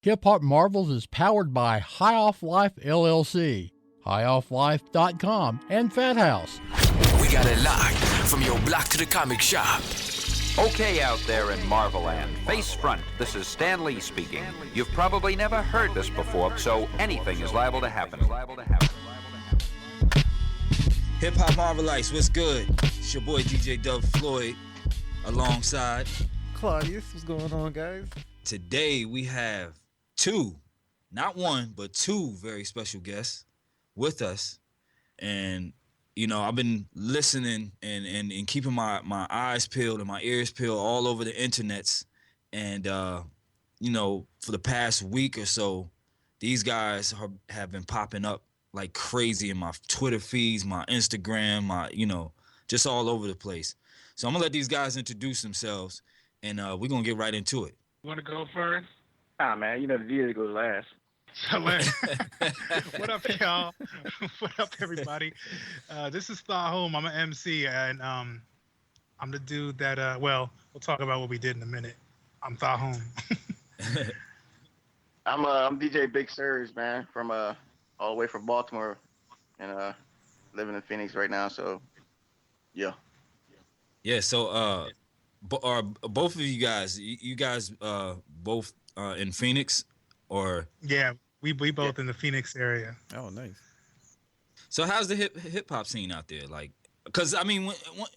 Hip Hop Marvels is powered by High Off Life LLC, highofflife.com, and Fat House. We got it locked from your block to the comic shop. Okay, out there in Marveland, face front, this is Stan Lee speaking. You've probably never heard this before, so anything is liable to happen. Hip Hop Marvelites, what's good? It's your boy DJ Dub Floyd, alongside Claudius. What's going on, guys? Today we have two, not one, but two very special guests with us. And you know, I've been listening and keeping my eyes peeled and my ears peeled all over the internets. And, you know, for the past week or so, these guys have been popping up like crazy in my Twitter feeds, my Instagram, you know, just all over the place. So I'm going to let these guys introduce themselves, and we're going to get right into it. You want to go first? Nah, man, you know the deal goes last. So, what up, y'all? What up, everybody? This is Thaahum. I'm an MC, and I'm the dude that, we'll talk about what we did in a minute. I'm Thaahum. I'm DJ Big Serg, man, from all the way from Baltimore, and living in Phoenix right now. So, yeah. Yeah. So, both of you guys both in Phoenix, or? Yeah. We both in the Phoenix area. Oh, nice. So how's the hip hop scene out there? Like, cause I mean,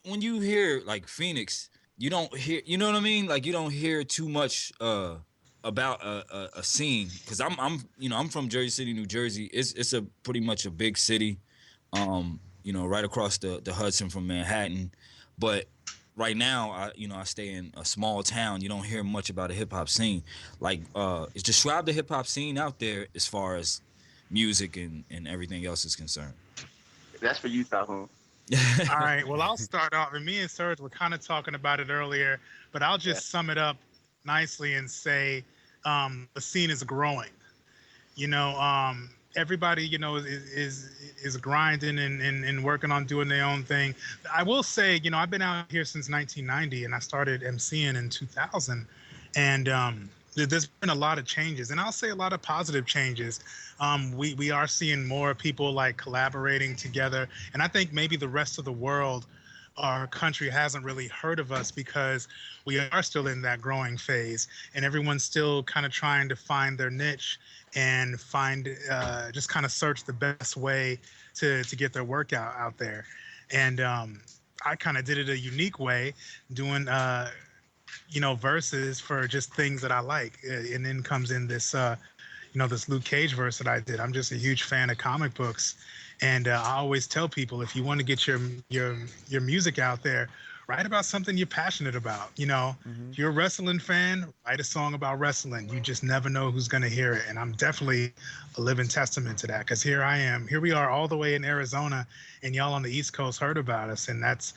when you hear like Phoenix, you don't hear, you know what I mean? Like you don't hear too much about a scene. Cause I'm from Jersey City, New Jersey. It's a pretty much a big city, you know, right across the Hudson from Manhattan. But right now, I stay in a small town. You don't hear much about a hip hop scene. Like, describe the hip hop scene out there as far as music and everything else is concerned. That's for you, Thaahum. All right. Well, I'll start off. And me and Serg were kind of talking about it earlier, but I'll just sum it up nicely and say the scene is growing. You know, everybody, you know, is grinding and working on doing their own thing. I will say, you know, I've been out here since 1990, and I started MCing in 2000. And there's been a lot of changes, and I'll say a lot of positive changes. We are seeing more people like collaborating together, and I think maybe the rest of the world, our country hasn't really heard of us because we are still in that growing phase, and everyone's still kind of trying to find their niche and find just kind of search the best way to get their work out there. And I kind of did it a unique way, doing you know, verses for just things that I like. And then comes in this you know, this Luke Cage verse that I did. I'm just a huge fan of comic books, and I always tell people, if you want to get your music out there, write about something you're passionate about. You know, if you're a wrestling fan, write a song about wrestling. You just never know who's going to hear it. And I'm definitely a living testament to that, because here we are all the way in Arizona, and y'all on the East Coast heard about us. And that's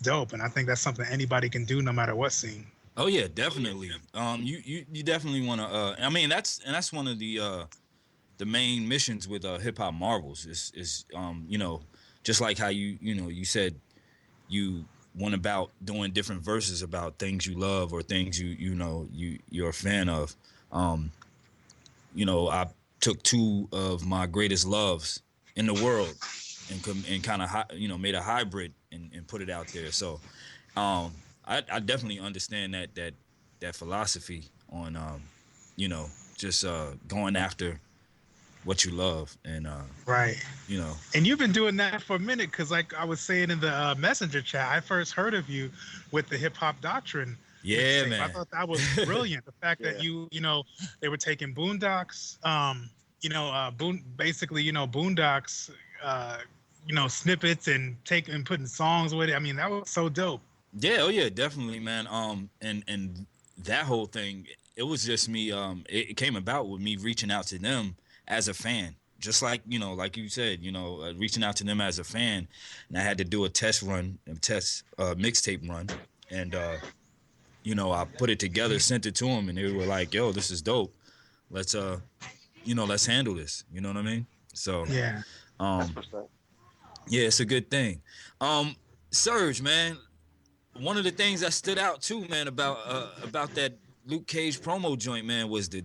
dope. And I think that's something anybody can do no matter what scene. Oh yeah, definitely. You definitely want to. I mean, that's one of the main missions with Hip Hop Marvels is you know, just like how you said you went about doing different verses about things you love or things you're a fan of. You know, I took two of my greatest loves in the world and kind of made a hybrid and put it out there. So I definitely understand that philosophy on you know, just going after what you love and right, you know. And you've been doing that for a minute, because like I was saying in the messenger chat, I first heard of you with the Hip Hop Doctrine. Yeah, man. I thought that was brilliant. The fact that you know, they were taking Boondocks, you know, basically, you know, Boondocks, you know, snippets and putting songs with it. I mean, that was so dope. Yeah, oh yeah, definitely, man. And that whole thing, it was just me. It came about with me reaching out to them as a fan, just like, you know, like you said, you know, reaching out to them as a fan, and I had to do a mixtape run, and you know, I put it together, sent it to them, and they were like, "Yo, this is dope. Let's you know, let's handle this." You know what I mean? So yeah, yeah, it's a good thing. Serg, man, one of the things that stood out too, man, about Luke Cage promo joint, man, was the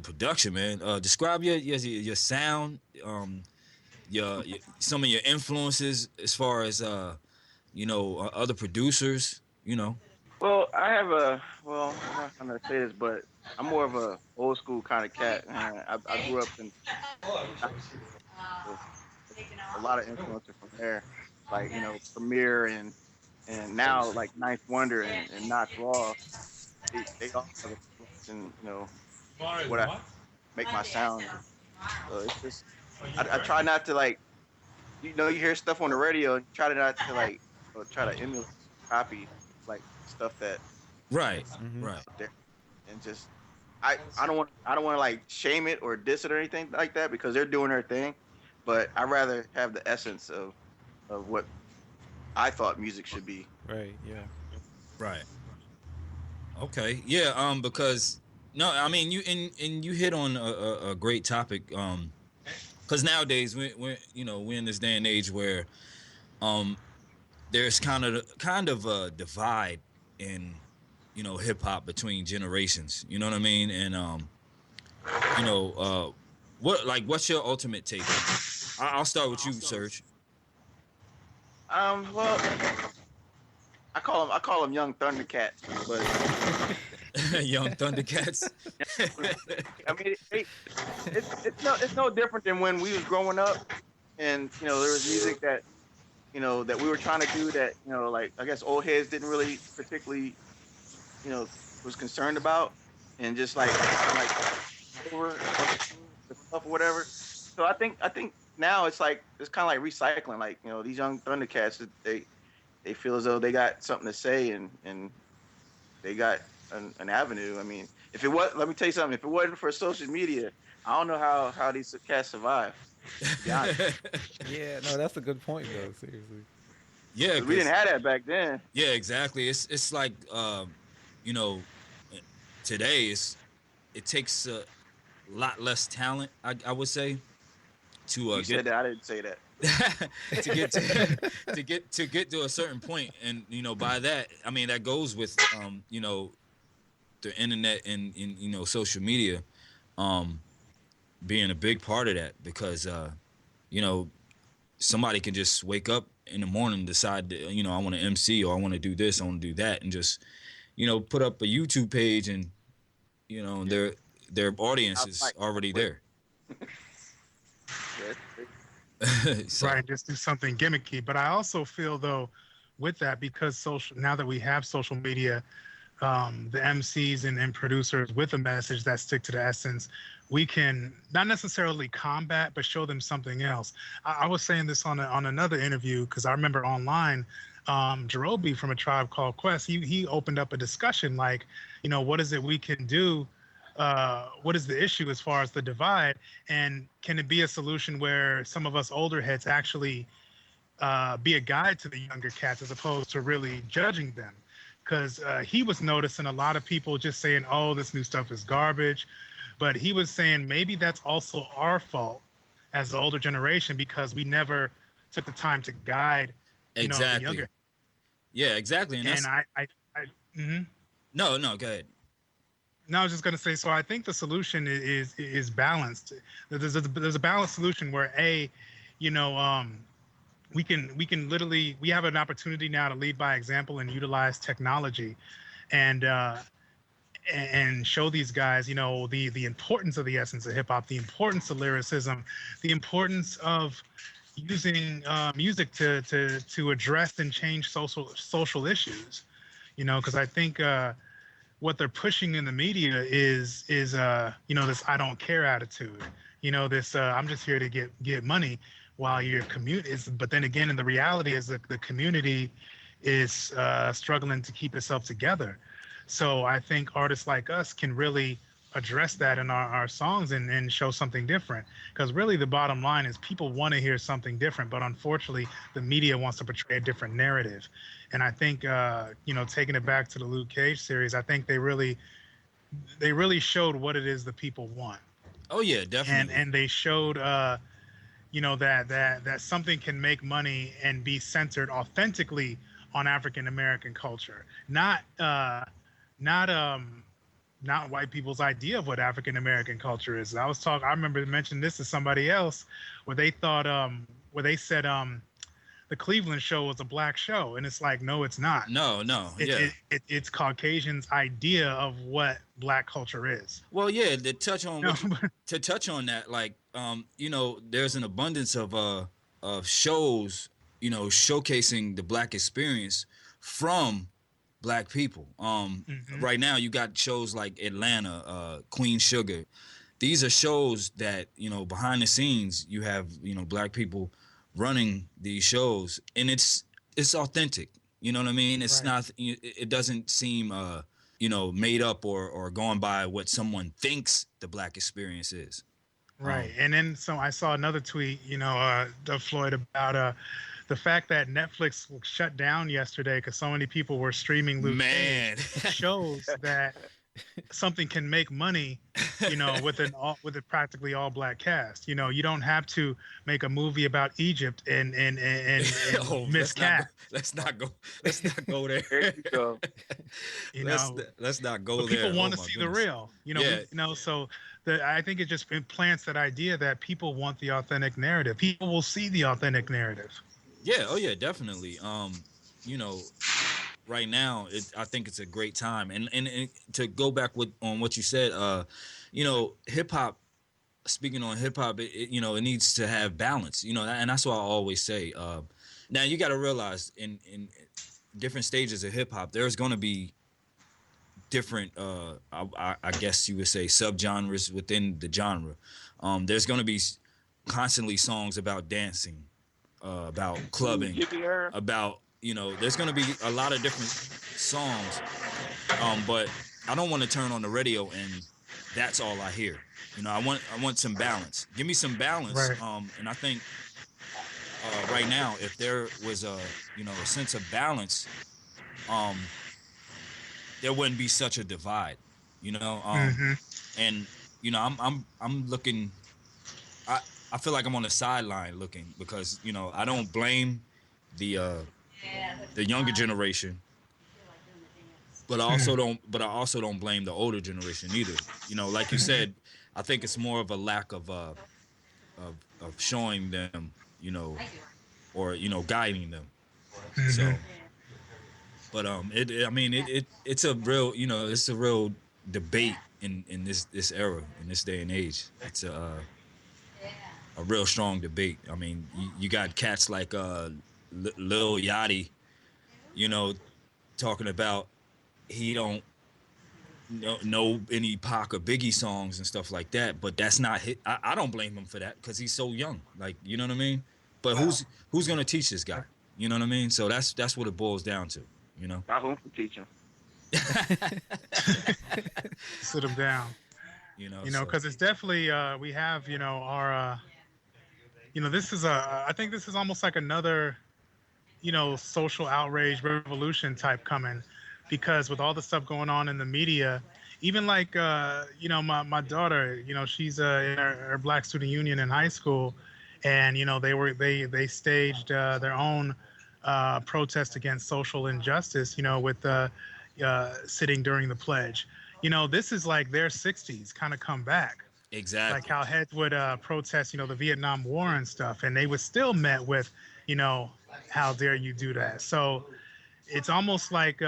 production, man. Describe your sound, your some of your influences as far as other producers, Well, I'm not gonna say this, but I'm more of a old school kind of cat. I grew up in a lot of influences from there, like Premier and now like Ninth Wonder and Not Raw. They all have influence in what I make my sound. So it's just I try not to like you hear stuff on the radio and try to not to like try to emulate copy like stuff that right out there and just I don't want to like shame it or diss it or anything like that because they're doing their thing, but I rather have the essence of what I thought music should be. Right. Yeah. Right. Okay. Yeah. Because no, I mean you hit on a great topic. Because nowadays we're in this day and age where there's kind of a divide in hip hop between generations. You know what I mean? And what's your ultimate take? I'll start with you, Serg. Well, I call them young Thundercats, but young Thundercats. I mean, it's no different than when we was growing up, and there was music that that we were trying to do that like I guess old heads didn't really particularly was concerned about, and just like over the stuff or whatever. So I think now it's kind of like recycling. Like these young Thundercats, they feel as though they got something to say and they got an avenue. I mean, let me tell you something. If it wasn't for social media, I don't know how these cats survive. Yeah, no, that's a good point though. Seriously. Yeah, we didn't have that back then. Yeah, exactly. It's like today it takes a lot less talent, I would say, to you said that. I didn't say that. to get to a certain point, and by that I mean that goes with the internet and social media being a big part of that, because somebody can just wake up in the morning and decide that, I want to MC, or I want to do this, I want to do that, and just put up a YouTube page, and their audience is already there. So. Right, just do something gimmicky. But I also feel though, with that, because now that we have social media, the MCs and producers with a message that stick to the essence, we can not necessarily combat, but show them something else. I was saying this on another interview, because I remember online, Jerobi from A Tribe Called Quest, he opened up a discussion like, what is it we can do? What is the issue as far as the divide? And can it be a solution where some of us older heads actually be a guide to the younger cats as opposed to really judging them? Because he was noticing a lot of people just saying, oh, this new stuff is garbage. But he was saying maybe that's also our fault as the older generation, because we never took the time to guide exactly. The younger. Yeah, exactly. And No, go ahead. No, I was just going to say, so I think the solution is balanced. There's a balanced solution where we can literally, we have an opportunity now to lead by example and utilize technology, and show these guys, the importance of the essence of hip hop, the importance of lyricism, the importance of using music to address and change social issues, because I think what they're pushing in the media is this I don't care attitude, this I'm just here to get money, while your community is, but then again, in the reality is that the community is struggling to keep itself together. So I think artists like us can really address that in our songs and show something different, because really the bottom line is people want to hear something different, but unfortunately the media wants to portray a different narrative. And I think taking it back to the Luke Cage series, I think they really showed what it is the people want. Oh yeah, definitely. And they showed that something can make money and be centered authentically on African American culture, not not white people's idea of what African American culture is. I remember mentioning this to somebody else, where they thought, where they said, the Cleveland show was a black show, and it's like, no, it's not. No, It's Caucasians' idea of what black culture is. Well, yeah, to touch on that, like, you know, there's an abundance of shows, you know, showcasing the black experience from black people. Right now you got shows like Atlanta, Queen Sugar. These are shows that, you know, behind the scenes you have, you know, black people running these shows, and it's authentic. You know what I mean? It's not, it doesn't seem you know, made up or going by what someone thinks the black experience is. Right. And then I saw another tweet, you know, of Floyd about the fact that Netflix shut down yesterday because so many people were streaming Luke Cage shows that something can make money, you know, with a practically all black cast. You know, you don't have to make a movie about Egypt and Miss Cat. Let's not go there. There you go. Let's not go there. People want to see the real, you know. You know, so I think it just implants that idea that people want the authentic narrative. People will see the authentic narrative. Yeah. Oh yeah, definitely. You know, right now, I think it's a great time. And to go back on what you said, you know, hip hop. Speaking on hip hop, you know, it needs to have balance. You know, and that's what I always say. Now you got to realize in different stages of hip hop, there's going to be different, I guess you would say, subgenres within the genre. There's going to be constantly songs about dancing, about clubbing, about, you know, there's going to be a lot of different songs. But I don't want to turn on the radio and that's all I hear. You know, I want some balance. Give me some balance. Right. And I think right now, if there was a sense of balance, there wouldn't be such a divide. You know, and you know, I'm looking. I feel like I'm on the sideline looking because, you know, I don't blame the younger generation, but I also don't blame the older generation either. You know, like you said, I think it's more of a lack of showing them, you know, or, you know, guiding them. So, but it's a real, you know, it's a real debate in this era, in this day and age. It's a real strong debate. I mean, you got cats like Lil Yachty, you know, talking about he don't know any Pac or Biggie songs and stuff like that, but that's not hit. I don't blame him for that because he's so young. Like, you know what I mean? But who's gonna teach this guy? You know what I mean? So that's what it boils down to. You know, Thaahum can teach him. Sit him down. You know, because it's definitely we have, you know, our you know, this is I think this is almost like another, you know, social outrage revolution type coming, because with all the stuff going on in the media, even like you know, my daughter, you know, she's in her Black Student Union in high school, and you know, they staged their own protest against social injustice, you know, with sitting during the pledge. You know, this is like their 60s kind of come back. Exactly. Like how heads would protest, you know, the Vietnam War and stuff, and they was still met with, you know, how dare you do that? So it's almost like, you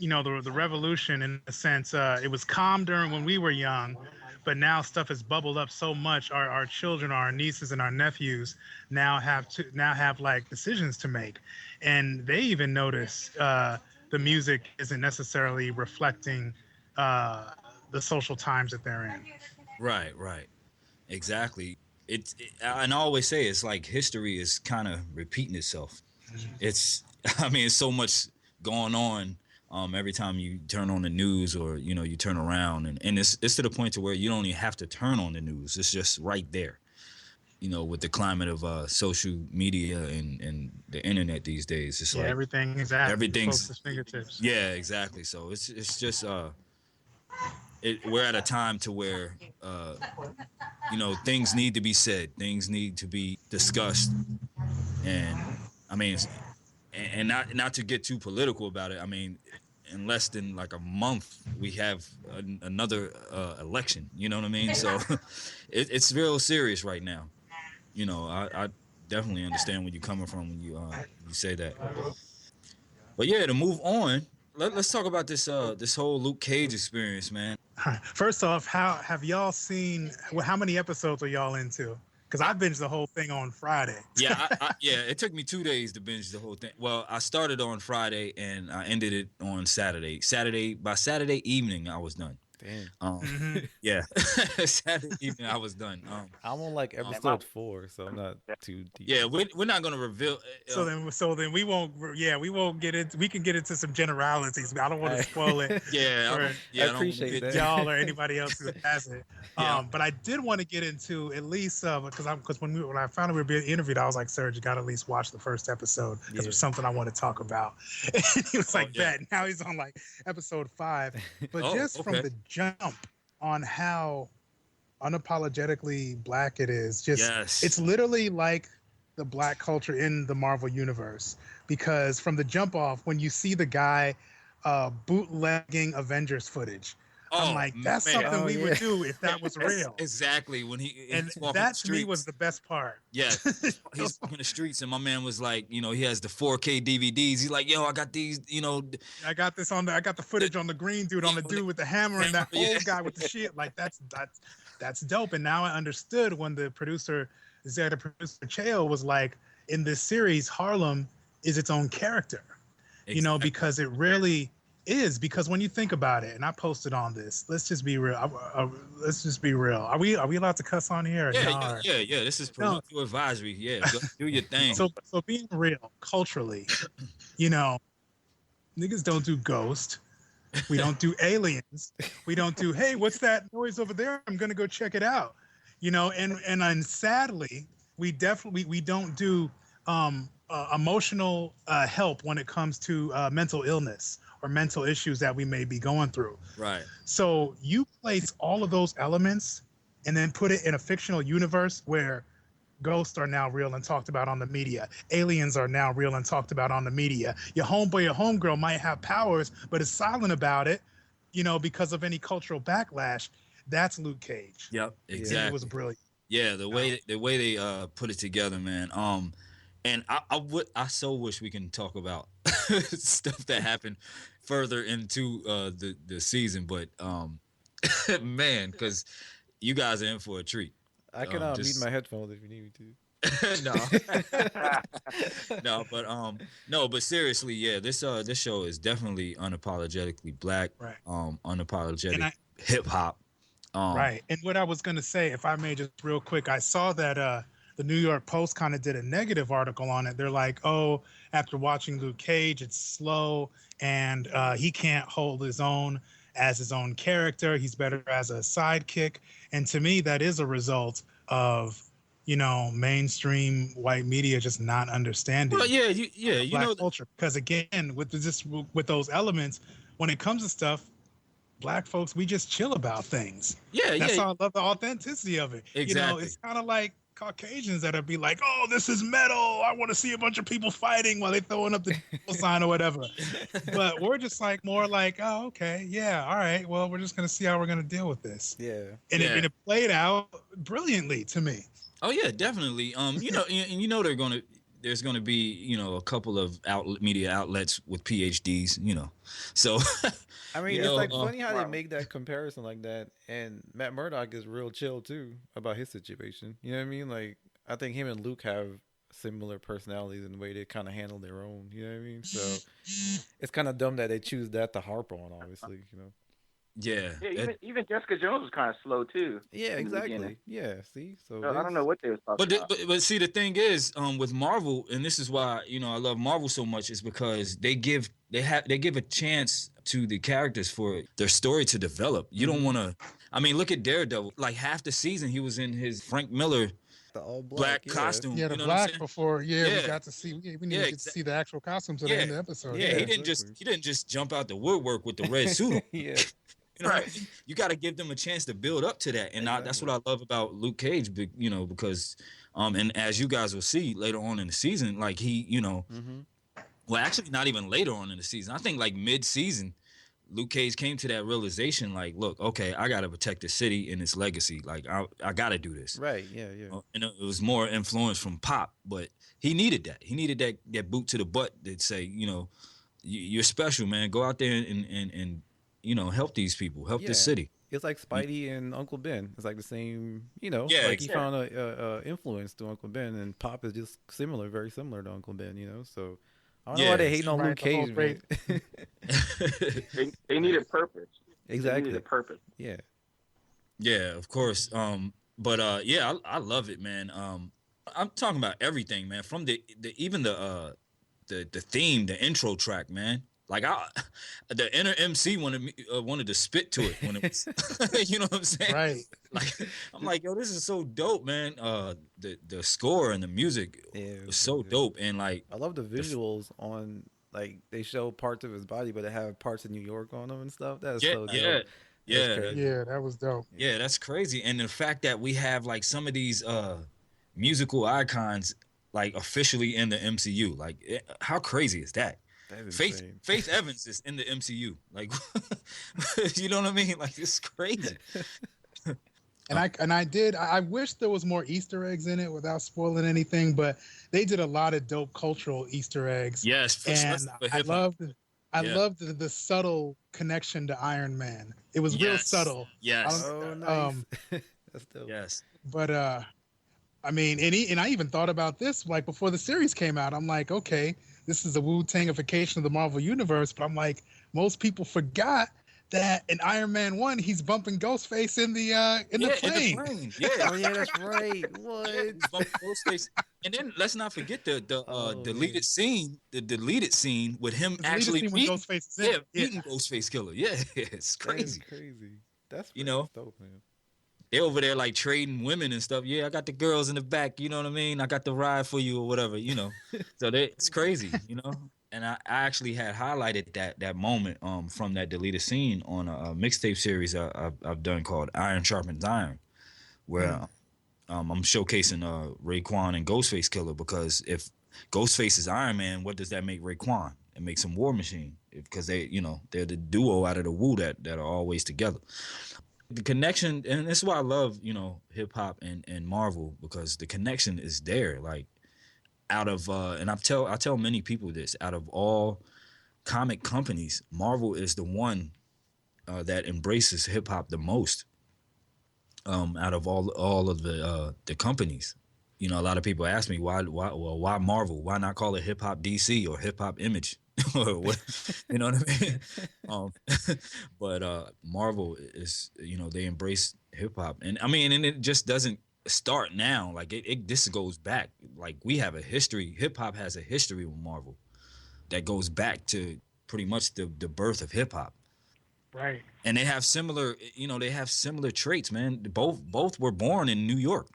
know, the revolution in a sense, it was calm during when we were young, but now stuff has bubbled up so much. Our children, our nieces and our nephews now have like decisions to make, and they even notice the music isn't necessarily reflecting the social times that they're in. Right. Exactly. And I always say it's like history is kind of repeating itself. It's so much going on every time you turn on the news or, you know, you turn around, and it's to the point to where you don't even have to turn on the news. It's just right there, you know, with the climate of social media and the internet these days. It's like everything's close to fingertips. Yeah, exactly. So it's just we're at a time to where you know, things need to be said, things need to be discussed, and I mean, and not to get too political about it. I mean, in less than like a month we have another election. You know what I mean? So it's real serious right now. You know, I definitely understand where you're coming from when you say that. But yeah, to move on, let's talk about this this whole Luke Cage experience, man. First off, how have y'all seen? Well, how many episodes are y'all into? Because I binged the whole thing on Friday. Yeah, it took me 2 days to binge the whole thing. Well, I started on Friday and I ended it on Saturday. By Saturday evening, I was done. Damn. Yeah, Saturday evening I was done. I'm on like episode 4, so I'm not too deep. Yeah, we're not gonna reveal. So then we won't. Yeah, we won't get into. We can get into some generalities. I don't want to spoil it. Yeah, I appreciate that. Y'all or anybody else who has it. Yeah. But I did want to get into at least because when I found out we were being interviewed, I was like, Serg, you got to at least watch the first episode because there's something I want to talk about. And he was like, bet. Now he's on like episode 5. But from the jump on how unapologetically black it is, it's literally like the black culture in the Marvel universe, because from the jump off, when you see the guy bootlegging Avengers footage, I'm like, that's something we would do if that was real. Exactly. When and that to me was the best part. Yeah, he's walking the streets, and my man was like, you know, he has the 4K DVDs. He's like, yo, I got these, you know. I got the footage on the green dude, on the dude with the hammer, and that old guy with the shield. Like that's dope. And now I understood when the executive producer Chael was like, in this series, Harlem is its own character. Exactly. You know, because it really is, because when you think about it, and I posted on this, let's just be real. Are we allowed to cuss on here? Yeah. This is parental advisory. Yeah, go do your thing. So being real culturally, you know, niggas don't do Ghost. We don't do Aliens. We don't do, hey, what's that noise over there? I'm gonna go check it out. You know, and sadly, we don't do emotional help when it comes to mental illness or mental issues that we may be going through. Right. So you place all of those elements and then put it in a fictional universe where ghosts are now real and talked about on the media. Aliens are now real and talked about on the media. Your homeboy or homegirl might have powers, but is silent about it, you know, because of any cultural backlash. That's Luke Cage. Yep, exactly. And it was brilliant. Yeah, the way they put it together, man. And I so wish we can talk about stuff that happened further into the season, but man, because you guys are in for a treat. I can mute my headphones if you need me to. No, but seriously, yeah, this show is definitely unapologetically black, right? Unapologetic hip hop, right. And what I was gonna say, if I may, just real quick, I saw that the New York Post kind of did a negative article on it. They're like, oh, after watching Luke Cage, it's slow and he can't hold his own as his own character. He's better as a sidekick. And to me, that is a result of, you know, mainstream white media just not understanding. Well, you black know, culture. Because again, with those elements, when it comes to stuff, black folks, we just chill about things. That's why I love the authenticity of it. Exactly. You know, it's kind of like Caucasians that'll be like, oh, this is metal. I want to see a bunch of people fighting while they're throwing up the sign or whatever. But we're just like more like, oh, okay, yeah, all right. Well, we're just gonna see how we're gonna deal with this. Yeah. And it played out brilliantly to me. Oh yeah, definitely. You know there's gonna be, you know, a couple of media outlets with PhDs, you know. So I mean, it's like funny how they make that comparison like that, and Matt Murdock is real chill too about his situation. You know what I mean? Like, I think him and Luke have similar personalities in the way they kind of handle their own. You know what I mean? So it's kind of dumb that they choose that to harp on. Obviously, you know. Yeah. Even Jessica Jones was kind of slow too. Yeah, exactly. Yeah. See, so I don't know what they was talking about. But see, the thing is, with Marvel, and this is why, you know, I love Marvel so much, is because they give a chance to the characters for their story to develop. You don't want to. I mean, look at Daredevil. Like half the season, he was in his Frank Miller. The all black costume. Yeah, the black before. We got to see. We need to see the actual costumes at the end of the episode. Yeah, he didn't just jump out the woodwork with the red suit. Yeah. You know, right. You got to give them a chance to build up to that, and that's what I love about Luke Cage. You know, because and as you guys will see later on in the season, like he, you know, Well, actually, not even later on in the season. I think like mid-season, Luke Cage came to that realization, like, look, okay, I got to protect the city and its legacy. Like, I got to do this. Right, yeah. And it was more influence from Pop, but he needed that. He needed that boot to the butt that say, you're special, man. Go out there and help these people, help this city. It's like Spidey and Uncle Ben. It's like the same, Yeah, like he found a influence to Uncle Ben, and Pop is just very similar to Uncle Ben, So I don't know why they hating on Luke Cage, man. They needed purpose. Exactly. They needed purpose. Yeah. Yeah, of course. But I love it, man. I'm talking about everything, man. From the theme, the intro track, man. Like the inner MC wanted to spit to it when it was, you know what I'm saying? Right. Like I'm like, yo, this is so dope, man. The score and the music was so dope, and like I love the visuals on, like, they show parts of his body, but they have parts of New York on them and stuff. That's so dope. Yeah, that was dope. Yeah, that's crazy. And the fact that we have like some of these musical icons like officially in the MCU, like how crazy is that? Faith Evans is in the MCU. Like, you know what I mean? Like, it's crazy. I wish there was more Easter eggs in it without spoiling anything, but they did a lot of dope cultural Easter eggs. Yes, and I loved the subtle connection to Iron Man. It was real subtle. Yes. Nice. That's dope. Yes. But I mean, and I even thought about this like before the series came out. I'm like, okay, this is a Wu-Tangification of the Marvel Universe, but I'm like, most people forgot that in Iron Man 1, he's bumping Ghostface in the plane. Yeah. Oh yeah, that's right. What? Ghostface. And then let's not forget the deleted scene with him actually beating Ghostface Killer. Yeah, it's crazy. That's crazy. That's dope, man. They're over there like trading women and stuff. Yeah, I got the girls in the back. You know what I mean? I got the ride for you or whatever. So it's crazy. And I actually had highlighted that moment from that deleted scene on a mixtape series I've done called Iron Sharpens Iron, where I'm showcasing Raekwon and Ghostface Killer, because if Ghostface is Iron Man, what does that make Raekwon? It makes him War Machine, because they're the duo out of the Wu that are always together. The connection, and that's why I love, hip hop and Marvel, because the connection is there. Like, out of and I tell many people this, out of all comic companies, Marvel is the one that embraces hip hop the most. Out of all of the companies, a lot of people ask me why Marvel? Why not call it Hip Hop DC or Hip Hop Image? Or what, you know what I mean? But Marvel is, they embrace hip hop, and I mean, and it just doesn't start now. Like this goes back. Like, we have a history. Hip hop has a history with Marvel that goes back to pretty much the birth of hip hop. Right. And they have similar traits, man. Both were born in New York.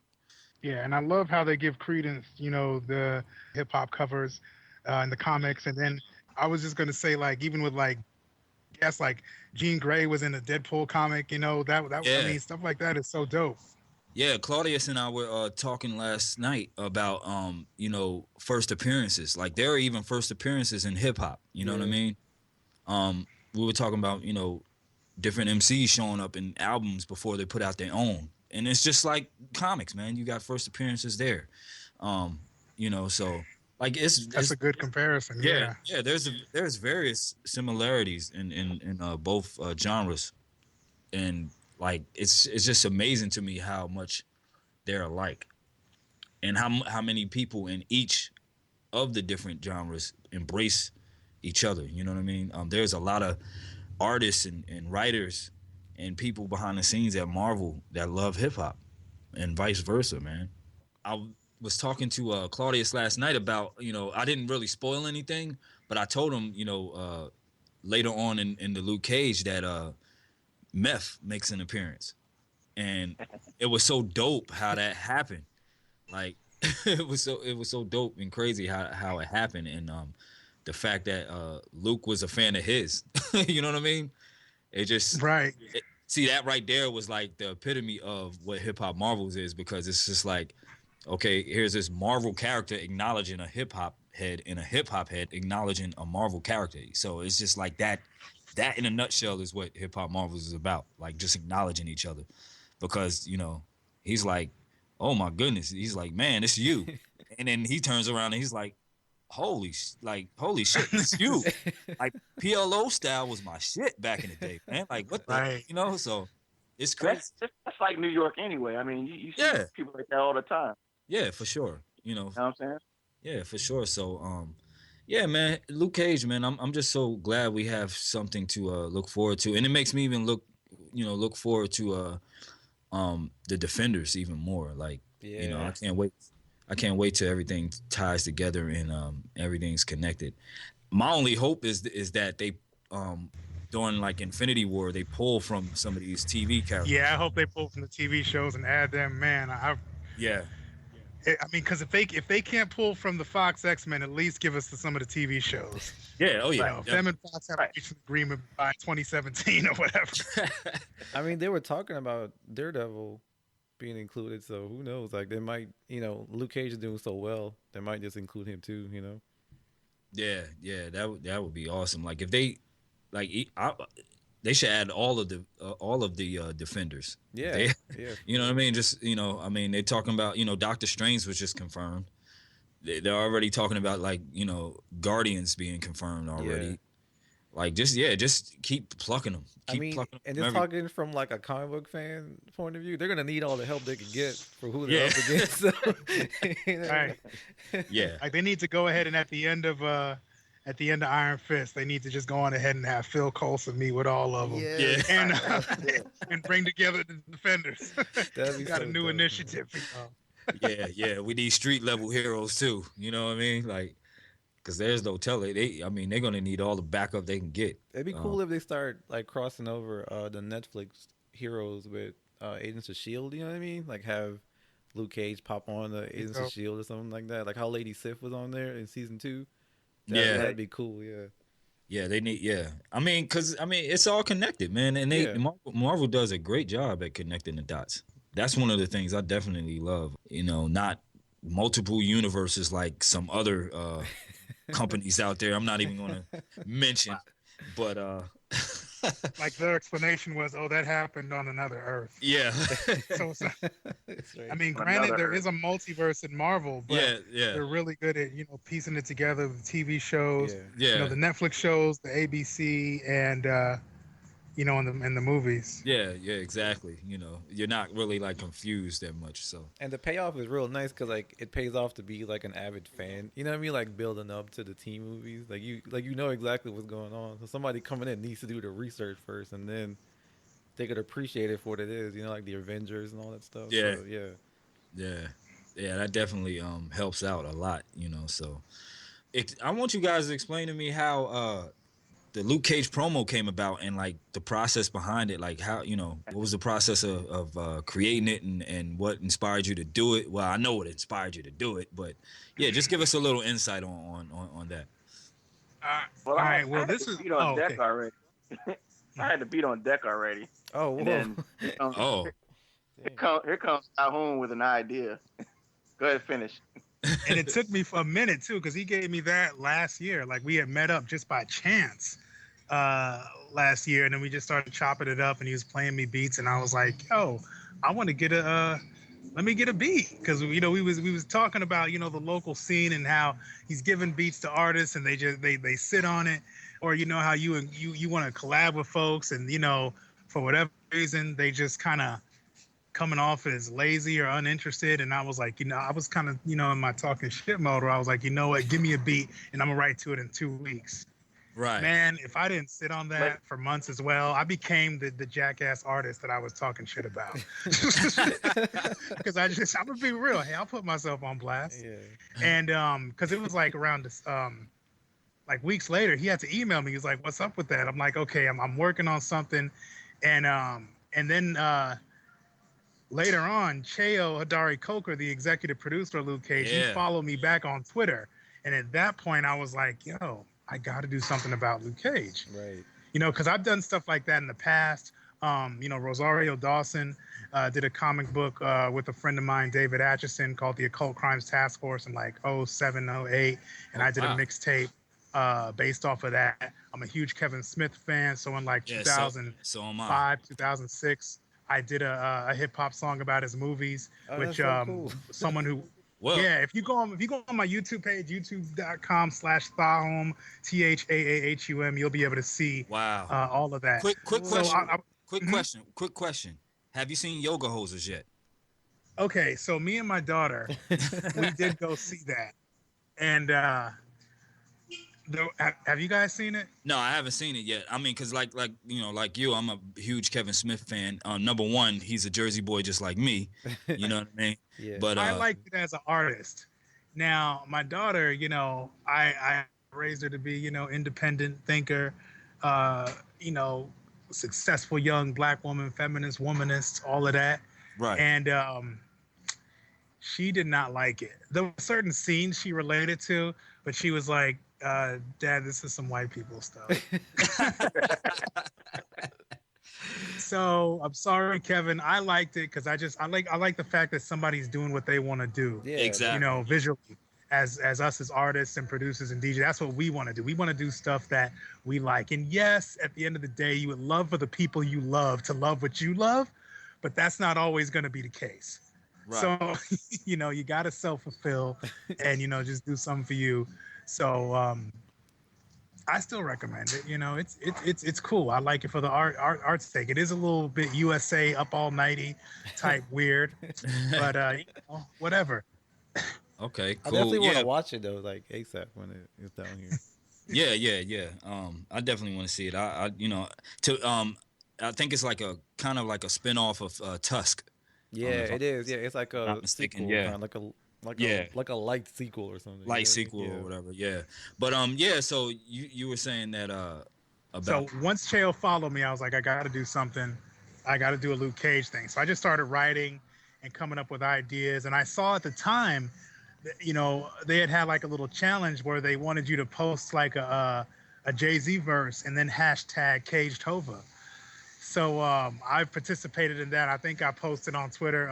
Yeah, and I love how they give credence, the hip hop covers in the comics. And then I was just gonna say, like, even with like Jean Grey was in a Deadpool comic, I mean, stuff like that is so dope. Yeah, Claudius and I were talking last night about first appearances. Like, there are even first appearances in hip hop. You know what I mean? We were talking about different MCs showing up in albums before they put out their own, and it's just like comics, man. You got first appearances there. So like it's a good comparison. Yeah. There's various similarities in both genres, and like it's just amazing to me how much they're alike, and how many people in each of the different genres embrace each other. You know what I mean? There's a lot of artists and writers and people behind the scenes at Marvel that love hip hop, and vice versa, man. I was talking to Claudius last night about, I didn't really spoil anything, but I told him, later on in the Luke Cage that Meth makes an appearance, and it was so dope how that happened. Like, it was so dope and crazy how it happened, and the fact that Luke was a fan of his. You know what I mean? It just right. See, that right there was like the epitome of what Hip Hop Marvels is, because it's just like okay, here's this Marvel character acknowledging a hip hop head and a hip hop head acknowledging a Marvel character. So it's just like that. That in a nutshell is what hip hop Marvels is about. Like just acknowledging each other, because he's like, oh my goodness, he's like, man, it's you, and then he turns around and he's like, holy shit, it's you. Like PLO style was my shit back in the day, man. Like what the, so it's crazy. That's like New York anyway. I mean, you see people like that all the time. Yeah, for sure. You know what I'm saying? Yeah, for sure. So, yeah, man, Luke Cage, man, I'm just so glad we have something to look forward to, and it makes me even look forward to the Defenders even more. Like, I can't wait. I can't wait till everything ties together and everything's connected. My only hope is that they during like Infinity War they pull from some of these TV characters. Yeah, I hope they pull from the TV shows and add them. Man, I mean, because if they can't pull from the Fox X-Men, at least give us some of the TV shows. Yeah, oh yeah. If them and Fox have reached an agreement by 2017 or whatever. I mean, they were talking about Daredevil being included, so who knows? Like they might, Luke Cage is doing so well, they might just include him too. Yeah, that would be awesome. Like if they, they should add all of the Defenders. Yeah. You know what I mean? Just they're talking about Doctor Strange was just confirmed. They're already talking about Guardians being confirmed already. Yeah. Like just keep plucking them. And just talking from like a comic book fan point of view, they're gonna need all the help they can get for who they're up against. So, right. Yeah. Like they need to go ahead and at the end of Iron Fist, they need to just go on ahead and have Phil Coulson meet with all of them. Yeah. And bring together the Defenders. We got a new initiative. Yeah. We need street level heroes too. You know what I mean? Like, because there's no telling. They're gonna need all the backup they can get. It'd be cool if they start like crossing over the Netflix heroes with Agents of S.H.I.E.L.D. You know what I mean? Like have Luke Cage pop on the Agents of S.H.I.E.L.D. or something like that. Like how Lady Sif was on there in season 2. That'd be cool. Yeah, they need. Yeah, because it's all connected, man, and Marvel does a great job at connecting the dots. That's one of the things I definitely love. Not multiple universes like some other companies out there. I'm not even going to mention, but like their explanation was, "Oh, that happened on another Earth." Yeah. So I mean, granted, there is a multiverse in Marvel, but they're really good at piecing it together. The TV shows, the Netflix shows, the ABC, and in the movies. Yeah, exactly. You're not really like confused that much. So. And the payoff is real nice because like it pays off to be like an avid fan. You know what I mean? Like building up to the team movies. Like you know exactly what's going on. So somebody coming in needs to do the research first, and then they could appreciate it for what it is. Like the Avengers and all that stuff. Yeah. So, Yeah. That definitely helps out a lot. So I want you guys to explain to me how the Luke Cage promo came about and like the process behind it, like how what was the process of creating it and what inspired you to do it? Well, I know what inspired you to do it, but yeah, just give us a little insight on that. All right. Well, this is on deck already. I had the beat on deck already. Oh, and then here comes Thaahum with an idea. Go ahead, finish. And it took me for a minute too, because he gave me that last year. Like we had met up just by chance last year, and then we just started chopping it up, and he was playing me beats, and I was like, "Yo, I want to get let me get a beat," because we was talking about the local scene and how he's giving beats to artists, and they sit on it, or how you want to collab with folks, and for whatever reason they just kind of coming off as lazy or uninterested, and I was like, I was kind of, in my talking shit mode where I was like, what, give me a beat and I'm gonna write to it in 2 weeks. Right. Man, if I didn't sit on that for months as well, I became the jackass artist that I was talking shit about. Because I'm gonna be real. Hey, I'll put myself on blast. Yeah. And because it was like around this, like weeks later, he had to email me. He was like, "What's up with that?" I'm like, "Okay, I'm working on something," and then. Later on, Cheo Hadari Coker, the executive producer of Luke Cage, he followed me back on Twitter. And at that point, I was like, yo, I got to do something about Luke Cage. Right. Because I've done stuff like that in the past. Rosario Dawson, Did a comic book with a friend of mine, David Atchison, called The Occult Crimes Task Force in like 07, 08. And I did a mixtape based off of that. I'm a huge Kevin Smith fan. So in like 2005, 2006, I did a hip hop song about his movies, which cool. Someone who, if you go on my YouTube page, youtube.com/Thaahum, THAAHUM, you'll be able to see all of that. Quick question. Quick question. Have you seen Yoga Hosers yet? Okay, so me and my daughter, we did go see that, and have you guys seen it? No, I haven't seen it yet. I mean, cause like you, I'm a huge Kevin Smith fan. Number one, he's a Jersey boy just like me. You know what I mean? Yeah. But I like it as an artist. Now, my daughter, I raised her to be, independent thinker, successful young Black woman, feminist, womanist, all of that. Right. And she did not like it. There were certain scenes she related to, but she was like, Dad, this is some white people stuff. So I'm sorry, Kevin. I liked it because I like the fact that somebody's doing what they want to do. Yeah, exactly. Visually. As us as artists and producers and DJs, that's what we want to do. We want to do stuff that we like. And yes, at the end of the day, you would love for the people you love to love what you love, but that's not always going to be the case. Right. So, you got to self-fulfill and, just do something for you. So I still recommend it. It's cool. I like it for the art's sake. It is a little bit USA up all nighty type weird, but whatever. Okay, cool. I definitely want to watch it though, like ASAP when it's down here. Yeah. I definitely want to see it. I think it's like a kind of like a spinoff of Tusk. Yeah, it is. Yeah, it's like a sequel, like a light sequel or something. Light sequel or whatever. Yeah, but So you were saying that about. So once Chael followed me, I was like, I got to do something. I got to do a Luke Cage thing. So I just started writing and coming up with ideas. And I saw at the time, they had like a little challenge where they wanted you to post like a Jay-Z verse and then hashtag Cage Tova. So I participated in that. I think I posted on Twitter,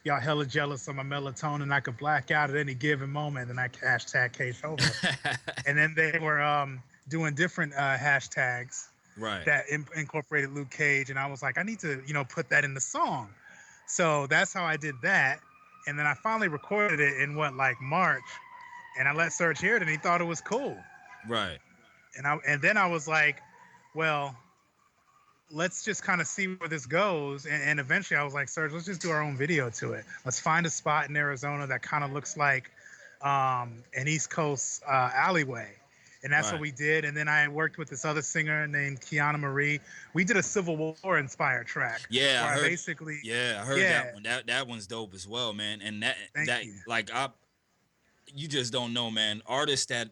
y'all hella jealous of my melatonin. I could black out at any given moment, and I hashtag Cage Tova. And then they were doing different hashtags that incorporated Luke Cage. And I was like, I need to, put that in the song. So that's how I did that. And then I finally recorded it in March, and I let Serg hear it, and he thought it was cool. Right. And then I was like, well, let's just kind of see where this goes. And eventually I was like, Serg, let's just do our own video to it. Let's find a spot in Arizona that kind of looks like an East Coast alleyway. And that's what we did. And then I worked with this other singer named Kiana Marie. We did a Civil War inspired track. Yeah, I heard that one. That one's dope as well, man. And you just don't know, man. Artists that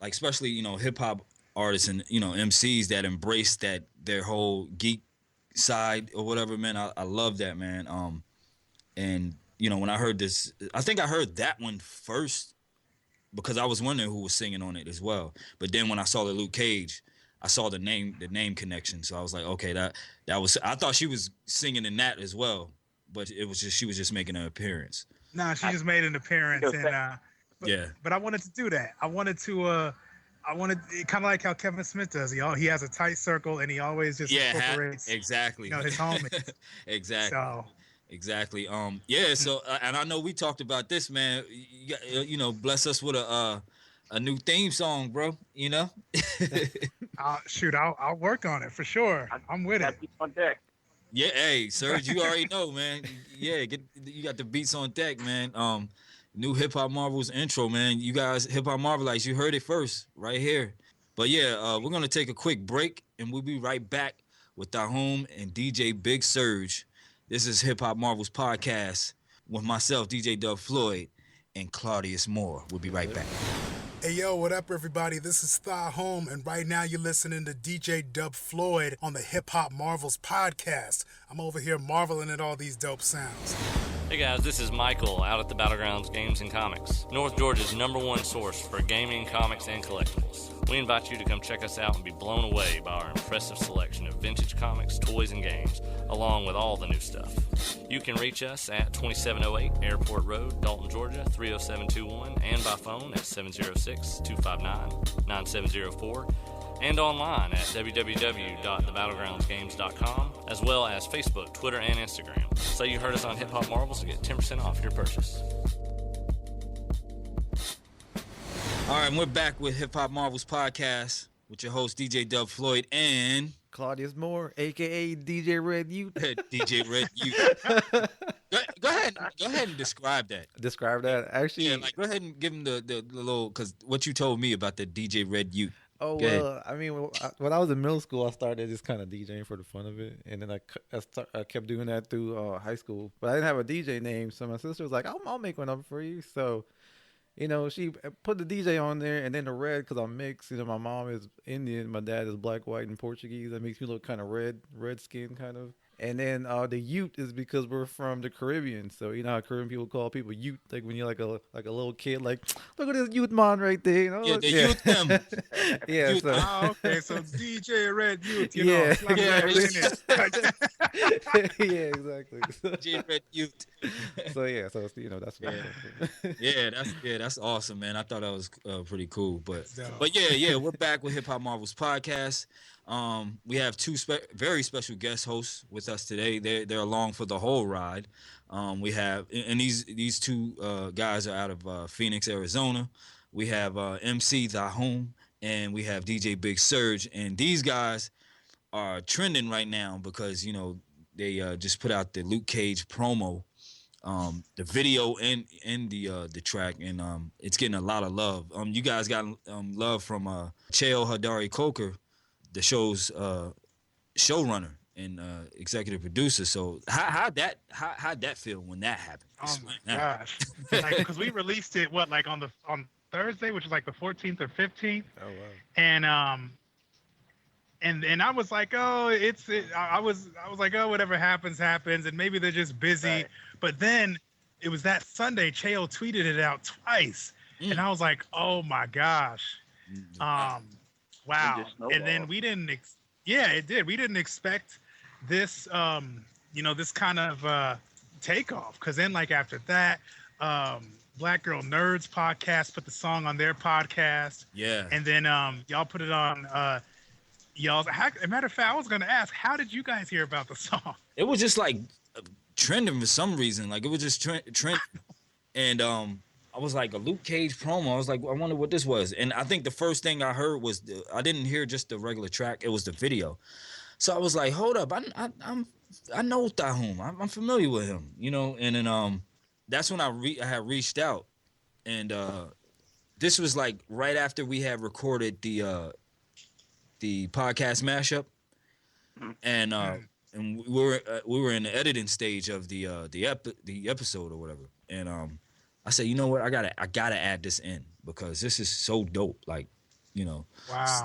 especially hip hop artists and MCs that embrace their whole geek side or whatever, man. I love that, man. And when I heard this, I think I heard that one first, because I was wondering who was singing on it as well. But then when I saw the Luke Cage, I saw the name connection. So I was like, okay, that was. I thought she was singing in that as well, but it was just she was just making an appearance. No, she just made an appearance, and But I wanted to do that. I wanted kind of like how Kevin Smith does. He has a tight circle, and he always just incorporates exactly his homies. Exactly. So. Exactly. So and I know we talked about this, man. Bless us with a new theme song, bro. I'll work on it for sure. I'm with it. On deck. Yeah, hey, Serg, you already know, man. Yeah, you got the beats on deck, man. New Hip Hop Marvels intro, man. You guys, Hip Hop Marvelites, you heard it first right here. But yeah, we're gonna take a quick break, and we'll be right back with Thaahum and DJ Big Serg. This is Hip Hop Marvels Podcast with myself, DJ Dub Floyd, and Claudius Moore. We'll be right back. Hey, yo, what up, everybody? This is Thaahum, and right now you're listening to DJ Dub Floyd on the Hip Hop Marvels Podcast. I'm over here marveling at all these dope sounds. Hey guys, this is Michael out at the Battlegrounds Games and Comics, North Georgia's #1 source for gaming, comics, and collectibles. We invite you to come check us out and be blown away by our impressive selection of vintage comics, toys, and games, along with all the new stuff. You can reach us at 2708 Airport Road, Dalton, Georgia, 30721, and by phone at 706-259-9704, and online at www.thebattlegroundsgames.com, as well as Facebook, Twitter, and Instagram. Say you heard us on Hip Hop Marbles to get 10% off your purchase. All right, and we're back with Hip Hop Marvels Podcast with your host, DJ Dub Floyd, and Claudius Moore, a.k.a. DJ Red Youth. DJ Red Youth. Go ahead and describe that. Describe that? Actually, yeah, go ahead and give him the little, because what you told me about the DJ Red Youth. Oh, well, I mean, when I was in middle school, I started just kind of DJing for the fun of it. And then I kept doing that through high school. But I didn't have a DJ name. So my sister was like, I'll make one up for you. So, she put the DJ on there. And then the red, because I'm mixed. My mom is Indian. My dad is black, white, and Portuguese. That makes me look kind of red skin kind of. And then the Ute is because we're from the Caribbean. So you know how Caribbean people call people Ute, like when you're like a little kid, like, look at this Ute man right there. Yeah, the Ute them. Yeah. Ute. So okay, so DJ Red Ute, yeah. Yeah, exactly. DJ Red Ute. So yeah, so that's what that's awesome, man. I thought that was pretty cool, but yeah, we're back with Hip Hop Marvels Podcast. We have two very special guest hosts with us today. They're along for the whole ride. We have, and these two guys are out of Phoenix, Arizona. We have MC Thaahum, and we have DJ Big Serg. And these guys are trending right now because they just put out the Luke Cage promo, the video and the track, and it's getting a lot of love. You guys got love from Cheo Hadari Coker, the show's showrunner and executive producer. So how'd that feel when that happened? Oh my gosh! Because we released it on Thursday, which is like the 14th or 15th. Oh wow! And I was like, I was like, whatever happens, and maybe they're just busy. Right. But then it was that Sunday, Cheo tweeted it out twice, and I was like, oh my gosh. Wow. And then we didn't it did. We didn't expect this this kind of takeoff, because then after that, Black Girl Nerds podcast put the song on their podcast. Yeah. And then y'all put it on y'all. As a matter of fact, I was gonna ask, how did you guys hear about the song? It was just trending for some reason. It was just trend. And I was like, a Luke Cage promo. I was like, I wonder what this was. And I think the first thing I heard was I didn't hear just the regular track. It was the video. So I was like, hold up, I know Thaahum. I'm familiar with him, And then that's when I had reached out, and this was right after we had recorded the podcast mashup, and we were in the editing stage of the episode or whatever, and I said, you know what, I gotta add this in because this is so dope, Wow.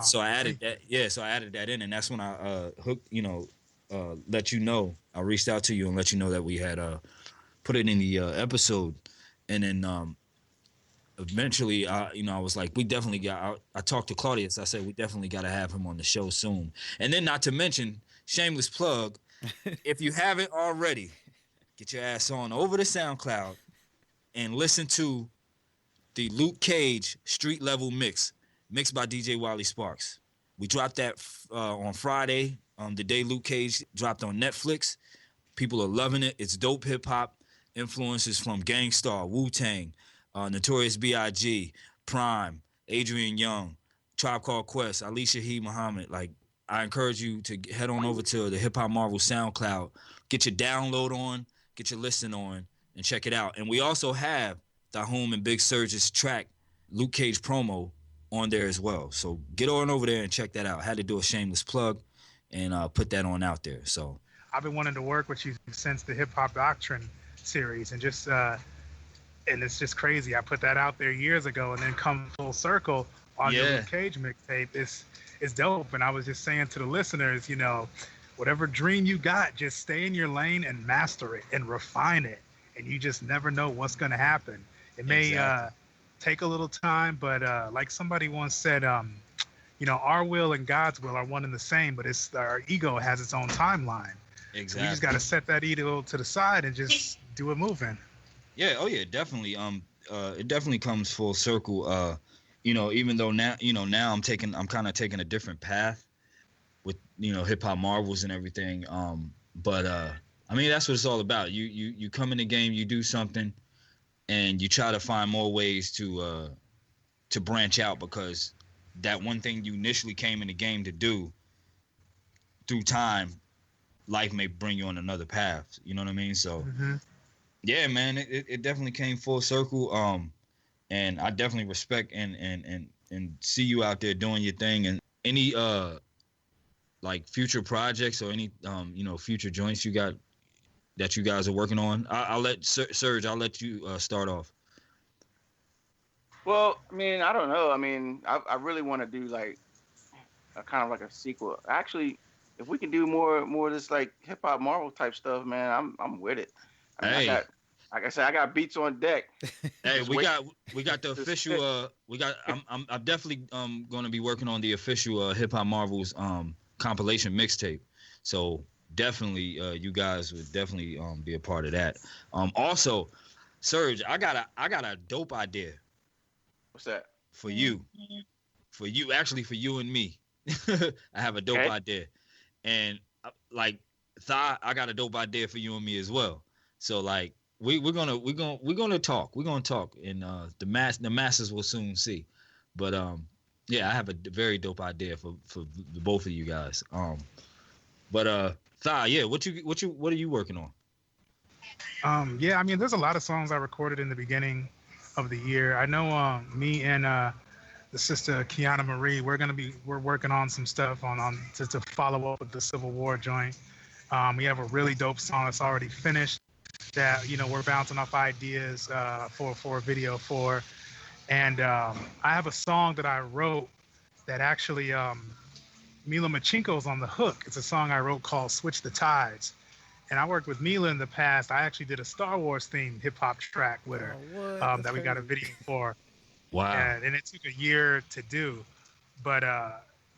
So I added that. Yeah, so I added that in, and that's when I let you know. I reached out to you and let you know that we had put it in the episode, and then eventually, I was like, we definitely got. I talked to Claudius. I said we definitely got to have him on the show soon. And then, not to mention, shameless plug, if you haven't already, get your ass on over to SoundCloud and listen to the Luke Cage Street Level mixed by DJ Wally Sparks. We dropped that on Friday, the day Luke Cage dropped on Netflix. People are loving it. It's dope hip hop. Influences from Gang Starr, Wu-Tang, Notorious B.I.G., Prime, Adrian Young, Tribe Called Quest, Ali Shaheed Muhammad. I encourage you to head on over to the Hip Hop Marvel SoundCloud, get your download on, get your listen on, and check it out. And we also have Thaahum and Big Serg's track, Luke Cage promo, on there as well. So get on over there and check that out. I had to do a shameless plug and put that on out there. So I've been wanting to work with you since the Hip Hop Doctrine series, and just and it's just crazy. I put that out there years ago, and then come full circle on the Luke Cage mixtape. It's dope. And I was just saying to the listeners, whatever dream you got, just stay in your lane and master it and refine it. and you just never know what's going to happen. It may take a little time, but like somebody once said, our will and God's will are one and the same, but it's our ego has its own timeline. Exactly. So we just got to set that ego to the side and just do it moving. Yeah. Oh yeah, definitely. It definitely comes full circle. Even though now, now I'm kind of taking a different path with, hip hop marvels and everything. But I mean, that's what it's all about. You come in the game, you do something, and you try to find more ways to branch out, because that one thing you initially came in the game to do, through time, life may bring you on another path. You know what I mean? So, yeah, man, it definitely came full circle. And I definitely respect and see you out there doing your thing. And any like future projects or any future joints you got that you guys are working on. I'll let Serg. I'll let you start off. Well, I mean, I don't know. I mean, I really want to do like a kind of like a sequel. Actually, if we can do more of this like hip hop Marvel type stuff, man, I'm with it. I mean, like I said, I got beats on deck. Hey, we got the official. I'm definitely going to be working on the official Hip Hop Marvels compilation mixtape. So definitely, you guys would definitely be a part of that. Also, Serg, I got a dope idea. What's that? For you, actually for you and me. I have a dope idea, and like Thaah, I got a dope idea for you and me as well. So like we're gonna talk, and the masses will soon see. But yeah, I have a very dope idea for the both of you guys. But Thaah, yeah, what are you working on? Yeah, I mean, there's a lot of songs I recorded in the beginning of the year. I know me and the sister Kiana Marie, we're working on some stuff on to follow up with the Civil War joint. We have a really dope song that's already finished that we're bouncing off ideas for a video for, and I have a song that I wrote that actually Mila Machinko's on the hook. It's a song I wrote called "Switch the Tides." And I worked with Mila in the past. I actually did a Star Wars themed hip hop track with her that we got a video for. Wow. And it took a year to do, but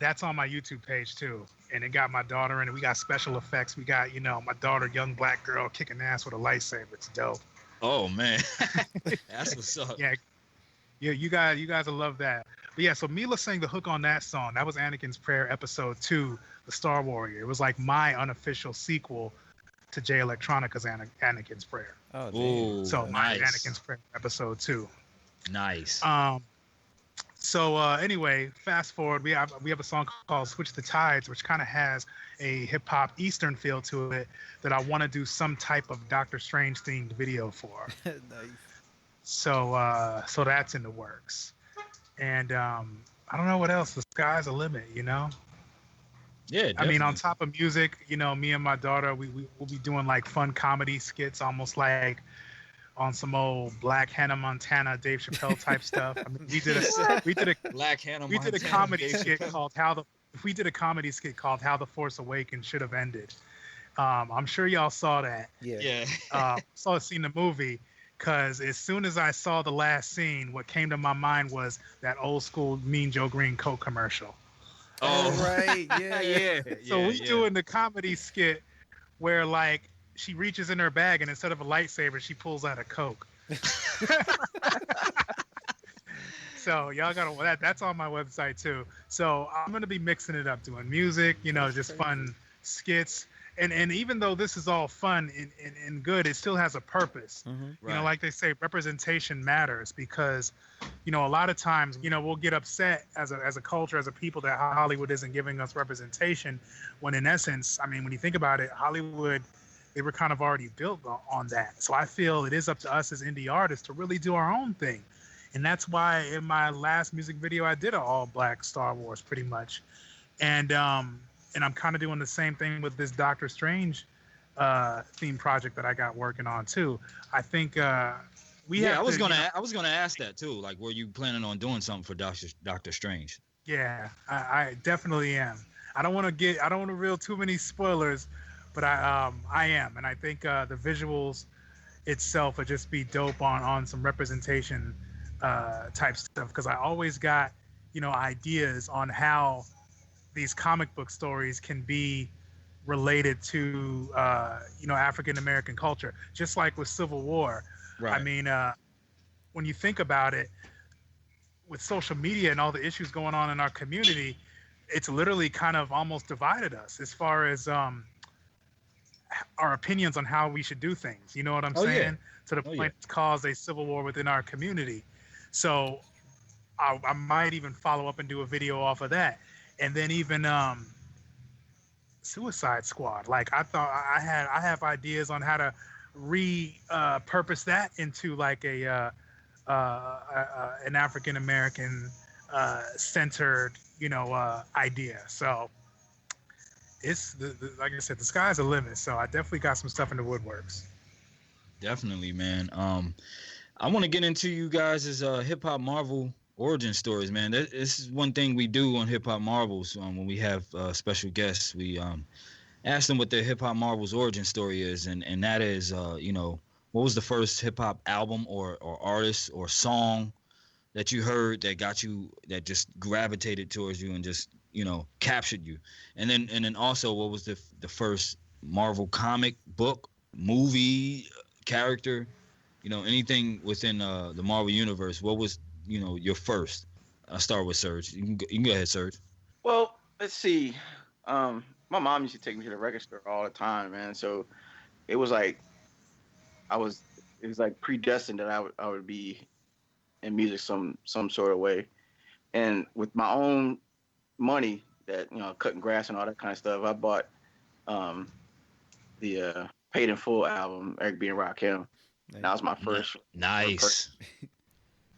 that's on my YouTube page too. And it got my daughter in it. We got special effects. We got, my daughter, young black girl, kicking ass with a lightsaber. It's dope. Oh man, that's what's up. Yeah, you guys will love that. But yeah, so Mila sang the hook on that song. That was Anakin's Prayer, Episode 2, The Star Warrior. It was like my unofficial sequel to Jay Electronica's Anakin's Prayer. Oh, damn. So nice. Anakin's Prayer, Episode 2. Nice. So anyway, fast forward, we have a song called "Switch the Tides," which kind of has a hip hop Eastern feel to it that I want to do some type of Doctor Strange themed video for. Nice. So that's in the works, and I don't know what else. The sky's the limit, Yeah. Definitely. I mean, on top of music, me and my daughter, we'll be doing like fun comedy skits, almost like on some old Black Hannah Montana, Dave Chappelle type stuff. I mean, we did a Black Hannah we did a comedy skit called How the Force Awakens Should Have Ended. I'm sure y'all saw that. Yeah. Seen the movie, because as soon as I saw the last scene, what came to my mind was that old school Mean Joe Green Coke commercial. Oh right, yeah. So we doing the comedy skit where like she reaches in her bag and instead of a lightsaber, she pulls out a Coke. So y'all gotta that's on my website too. So I'm gonna be mixing it up, doing music, just fun skits. And even though this is all fun and good, it still has a purpose. Right. Like they say, representation matters, because a lot of times we'll get upset as a culture, as a people, that Hollywood isn't giving us representation, when in essence, I mean, when you think about it, Hollywood, they were kind of already built on that. So I feel it is up to us as indie artists to really do our own thing. And that's why in my last music video, I did an all black Star Wars pretty much. And I'm kind of doing the same thing with this Doctor Strange theme project that I got working on too. I think I was gonna ask that too. Like, were you planning on doing something for Doctor Strange? Yeah, I definitely am. I don't want to reveal too many spoilers, but I am, and I think the visuals, itself would just be dope on some representation type stuff, because I always got, ideas on how these comic book stories can be related to African American culture, just like with Civil War. Right. I mean, when you think about it, with social media and all the issues going on in our community, it's literally kind of almost divided us as far as our opinions on how we should do things. You know what I'm saying? Yeah. To the point it's caused a civil war within our community. So I might even follow up and do a video off of that. And then even Suicide Squad. Like, I thought I have ideas on how to repurpose that into like an African American centered, idea. So it's like I said, the sky's the limit. So I definitely got some stuff in the woodworks. Definitely, man. I want to get into you guys' Hip Hop Marvel origin stories, man. This is one thing we do on Hip Hop Marvels when we have special guests. We ask them what their Hip Hop Marvels origin story is, and that is, what was the first hip hop album or artist or song that you heard that that just gravitated towards you and just captured you, and then also what was the first Marvel comic book, movie, character, anything within the Marvel universe. What was your first? I'll start with Serg. You can go ahead, Serg. Well, let's see. My mom used to take me to the record store all the time, man. So it was like it was like predestined that I would be in music some sort of way. And with my own money, that cutting grass and all that kind of stuff, I bought the Paid in Full album, Eric B. and Rakim. That was my first. Nice.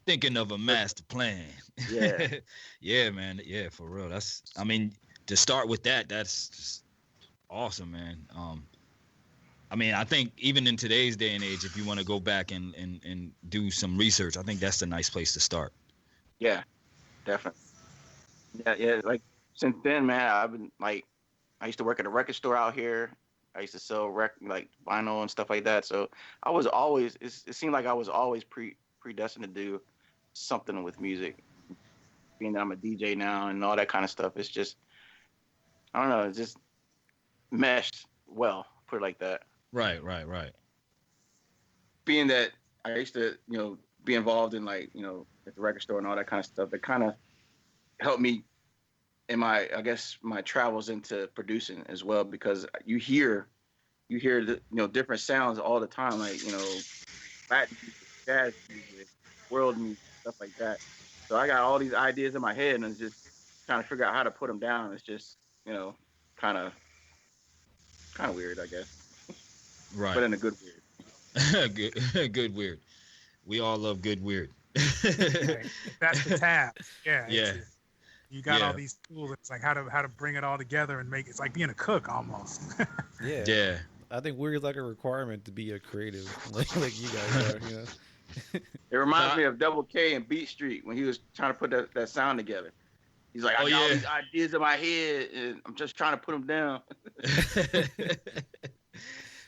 Thinking of a master plan. Yeah. Yeah, man. Yeah, for real. To start with that's just awesome, man. I think even in today's day and age, if you want to go back and do some research, I think that's a nice place to start. Yeah, definitely. Yeah. Like since then, man, I've been I used to work at a record store out here. I used to sell vinyl and stuff like that. So I was always. It seemed like I was always predestined to do something with music. Being that I'm a DJ now and all that kind of stuff, it's just, I don't know, it's just meshed well, put it like that. Right. Being that I used to, be involved in at the record store and all that kind of stuff, it kind of helped me in my travels into producing as well, because you hear the, different sounds all the time, Latin music, jazz music, world music, stuff like that. So I got all these ideas in my head, and it's just trying to figure out how to put them down. It's just, kind of weird, I guess. Right. But in a good weird. Good weird. We all love good weird. Right. That's the tab. Yeah. Yeah. You got all these tools. It's like how to bring it all together and make it's like being a cook almost. Yeah. Yeah. I think weird is like a requirement to be a creative, like you guys are. It reminds me of Double K and Beat Street when he was trying to put that sound together. He's like, I got all these ideas in my head, and I'm just trying to put them down.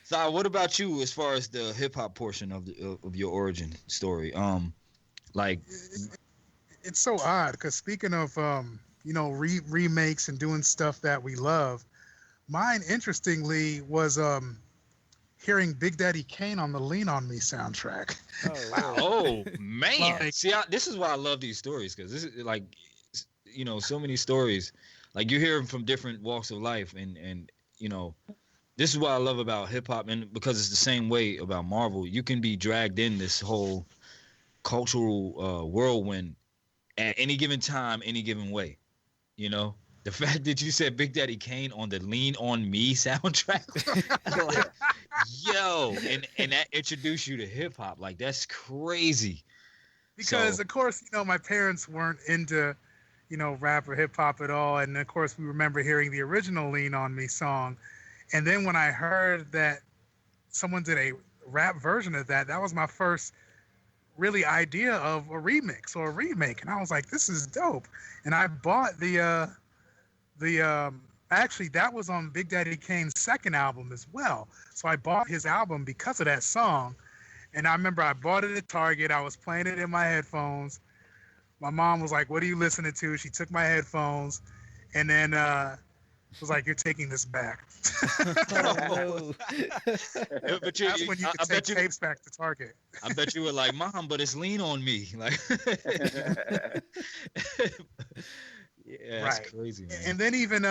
So, what about you as far as the hip hop portion of your origin story? It's so odd because speaking of remakes and doing stuff that we love, mine interestingly was hearing Big Daddy Kane on the Lean on Me soundtrack. Oh, wow. Oh man! See, this is why I love these stories, because this is so many stories. Like you hear them from different walks of life, and this is what I love about hip hop, and because it's the same way about Marvel. You can be dragged in this whole cultural whirlwind at any given time, any given way. The fact that you said Big Daddy Kane on the Lean on Me soundtrack, yo, and that introduced you to hip hop, like that's crazy. Because of course, my parents weren't into, rap or hip hop at all, and of course we remember hearing the original Lean on Me song, and then when I heard that someone did a rap version of that, that was my first really idea of a remix or a remake, and I was like, this is dope, and I bought actually that was on Big Daddy Kane's second album as well. So I bought his album because of that song. And I remember I bought it at Target. I was playing it in my headphones. My mom was like, "What are you listening to?" She took my headphones, and then was like, "You're taking this back." Oh, but That's when you could take tapes back to Target. I bet you were like, "Mom, but it's Lean on Me." Like, yeah, that's crazy, man. And then even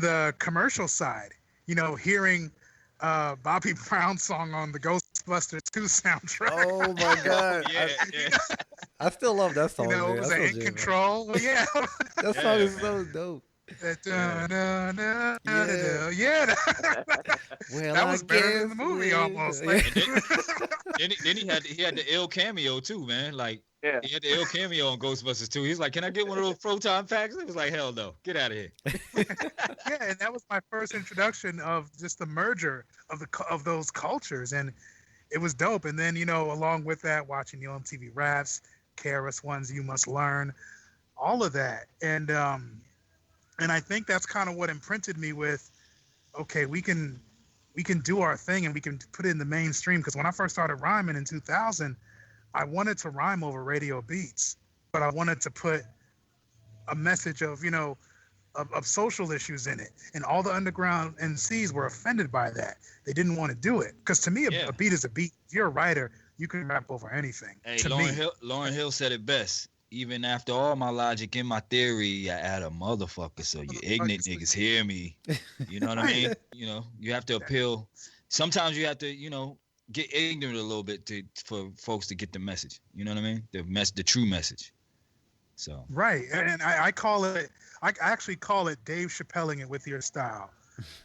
the commercial side, hearing Bobby Brown's song on the Ghostbusters 2 soundtrack. Oh my God! yeah. I still love that song. It was In Control. Yeah, that song is so dope. Yeah. Well, that was better than the movie almost. Like, then he had the ill cameo too, man. Like, yeah. He had the ill cameo on Ghostbusters 2. He's like, "Can I get one of those proton packs?" It was like, "Hell no, get out of here." Yeah, and that was my first introduction of just the merger of those cultures, and it was dope. And then along with that, watching the MTV Raps, KRS One's "You Must Learn," all of that, and I think that's kind of what imprinted me with, okay, we can do our thing and we can put it in the mainstream. Because when I first started rhyming in 2000, I wanted to rhyme over radio beats, but I wanted to put a message of of social issues in it, and all the underground MCs were offended by that. They didn't want to do it, because to me a beat is a beat. If you're a writer, you can rap over anything. Hey, Lauryn Hill said it best. Even after all my logic and my theory, I add a motherfucker so you ignorant niggas hear me. You know what I mean? You have to appeal. Sometimes you have to, get ignorant a little bit for folks to get the message. You know what I mean? The true message. So right, and I actually call it Dave Chappelling it with your style,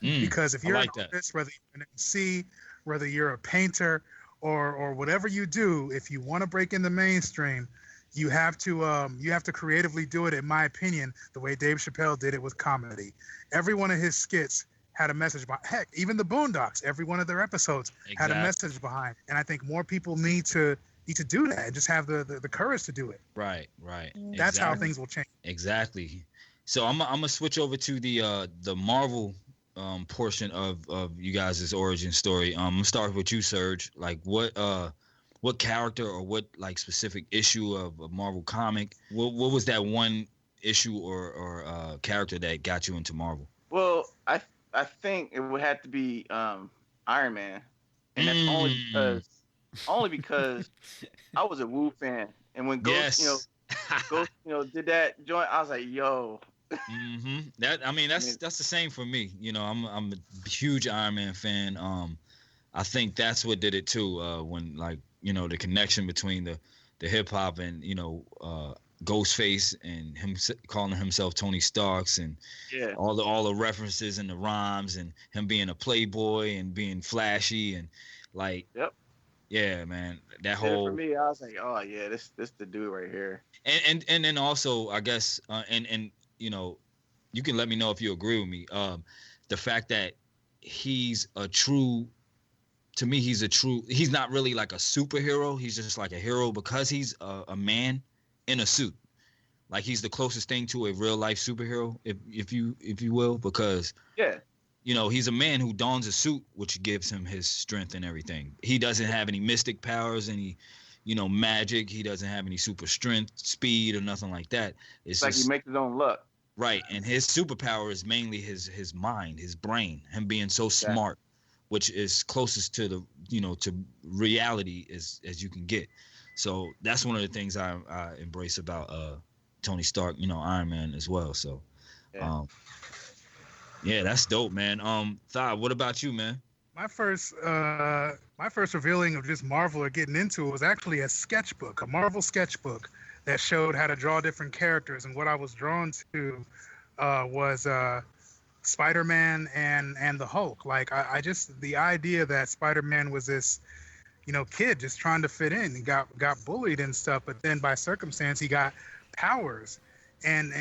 because if you're an artist, whether you're an MC, whether you're a painter, or whatever you do, if you want to break in the mainstream, you have to creatively do it, in my opinion, the way Dave Chappelle did it with comedy. Every one of his skits had a message behind. Heck, even the Boondocks, every one of their episodes had a message behind. And I think more people need to do that and just have the courage to do it. Right. That's how things will change. Exactly. So I'm gonna switch over to the Marvel portion of you guys' origin story. I'm gonna start with you, Serg. Like, what character or what like specific issue of a Marvel comic? What was that one issue or character that got you into Marvel? Well, I think it would have to be Iron Man, and that's only because I was a Wu fan, and when Ghost, Ghost, did that joint, I was like, yo. Mm-hmm. That's the same for me. I'm a huge Iron Man fan. I think that's what did it too. When like the connection between the hip hop and Ghostface and him calling himself Tony Starks and all the references and the rhymes and him being a playboy and being flashy and like yeah, man, that whole for me, I was like, oh yeah, this the dude right here. And then also I guess and you can let me know if you agree with me. The fact that he's not really like a superhero. He's just like a hero because he's a man in a suit. Like he's the closest thing to a real life superhero, if you will, because he's a man who dons a suit, which gives him his strength and everything. He doesn't have any mystic powers, any magic. He doesn't have any super strength, speed, or nothing like that. It's like just, he makes his own luck. Right, and his superpower is mainly his mind, his brain, him being so smart, which is closest to to reality as you can get. So that's one of the things I embrace about Tony Stark, Iron Man as well. So that's dope, man. Thaah, what about you, man? My first revealing of just Marvel or getting into it was actually a Marvel sketchbook that showed how to draw different characters, and what I was drawn to was Spider-Man and the Hulk. Like I just the idea that Spider-Man was this kid just trying to fit in and got bullied and stuff, but then by circumstance he got powers, and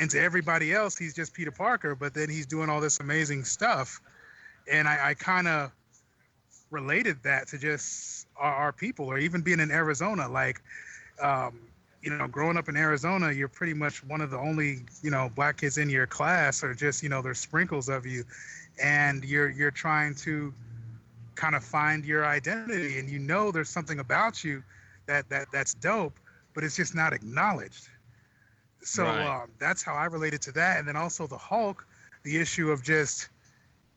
to everybody else he's just Peter Parker, but then he's doing all this amazing stuff, and I kind of related that to just our people, or even being in Arizona. Like growing up in Arizona, you're pretty much one of the only black kids in your class, or just there's sprinkles of you, and you're trying to kind of find your identity, and you know there's something about you that's dope, but it's just not acknowledged. So that's how I related to that. And then also the Hulk, the issue of just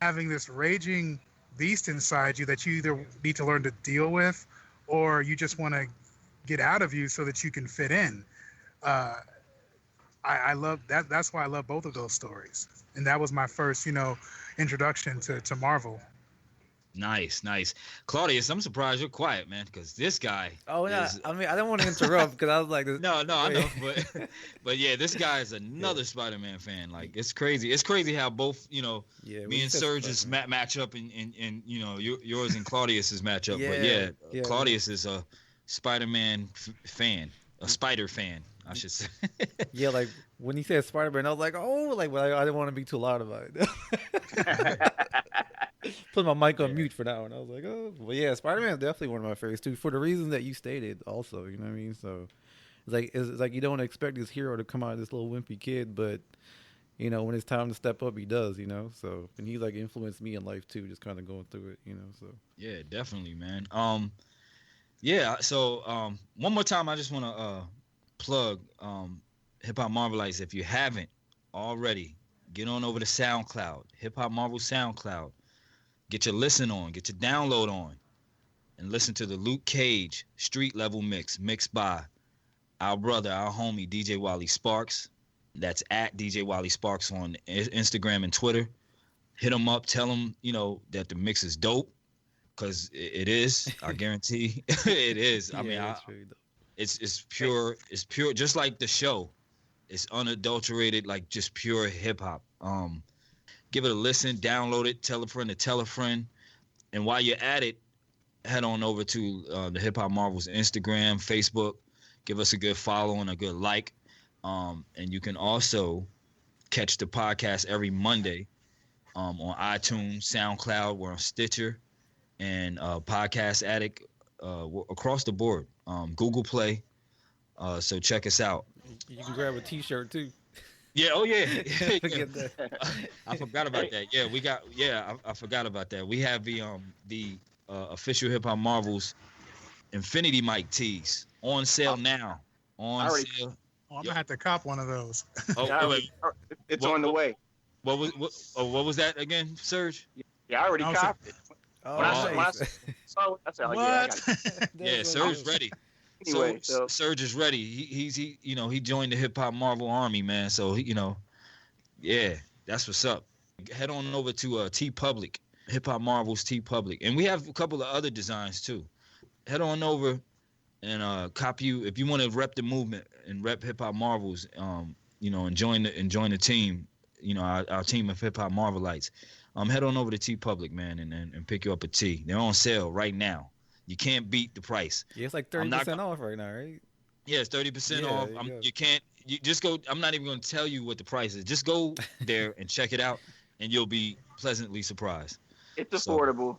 having this raging beast inside you that you either need to learn to deal with, or you just want to get out of you so that you can fit in. I love that. That's why I love both of those stories. And that was my first, introduction to Marvel. Nice. Claudius, I'm surprised you're quiet, man, because this guy. Oh, yeah. I mean, I didn't want to interrupt because I was like, No, I know. But yeah, this guy is another Spider-Man fan. Like, it's crazy. It's crazy how both, me and Serg's match up and yours and Claudius's match up. But Claudius is a Spider-Man fan, a Spider fan, I should say. Yeah, like when he said Spider-Man, I was like, oh, like, well, I didn't want to be too loud about it. Put my mic on mute for that one. I was like, oh, well, yeah, Spider-Man is definitely one of my favorites too, for the reason that you stated. Also, you know what I mean? So it's like you don't expect this hero to come out of this little wimpy kid, but when it's time to step up, he does. So and he like influenced me in life too, just kind of going through it. So yeah, definitely, man. So one more time, I just want to plug Hip Hop Marvelites. If you haven't already, get on over to SoundCloud, Hip Hop Marvel SoundCloud. Get your listen on, get your download on, and listen to the Luke Cage street level mixed by our brother, our homie, DJ Wally Sparks. That's at DJ Wally Sparks on Instagram and Twitter. Hit him up, tell him, that the mix is dope, because it is. I guarantee it is. I mean, it's pure, just like the show. It's unadulterated, like just pure hip hop. Give it a listen, download it, tell a friend to tell a friend. And while you're at it, head on over to the Hip Hop Marvels Instagram, Facebook. Give us a good follow and a good like. And you can also catch the podcast every Monday on iTunes, SoundCloud. We're on Stitcher and Podcast Addict across the board. Google Play. So check us out. You can grab a T-shirt too. Yeah. Oh yeah. I forgot about that. Yeah, we got. Yeah, I forgot about that. We have the official Hip Hop Marvels Infinity Mic tees on sale now. Sale. Oh, I'm gonna have to cop one of those. It's on the way. What was that again, Serge? Yeah, I already copped it. Oh, nice. I said, what? Yeah, Serge's ready. Anyway, so Serge is ready. He joined the Hip Hop Marvel Army, man. So yeah, that's what's up. Head on over to T Public, Hip Hop Marvels T Public, and we have a couple of other designs too. Head on over and cop you if you want to rep the movement and rep Hip Hop Marvels. And join the team. Our team of Hip Hop Marvelites. Head on over to T Public, man, and pick you up a tee. They're on sale right now. You can't beat the price. Yeah, it's like 30% off right now, right? Yeah, it's 30% off. You just go. I'm not even going to tell you what the price is. Just go there and check it out, and you'll be pleasantly surprised. It's affordable.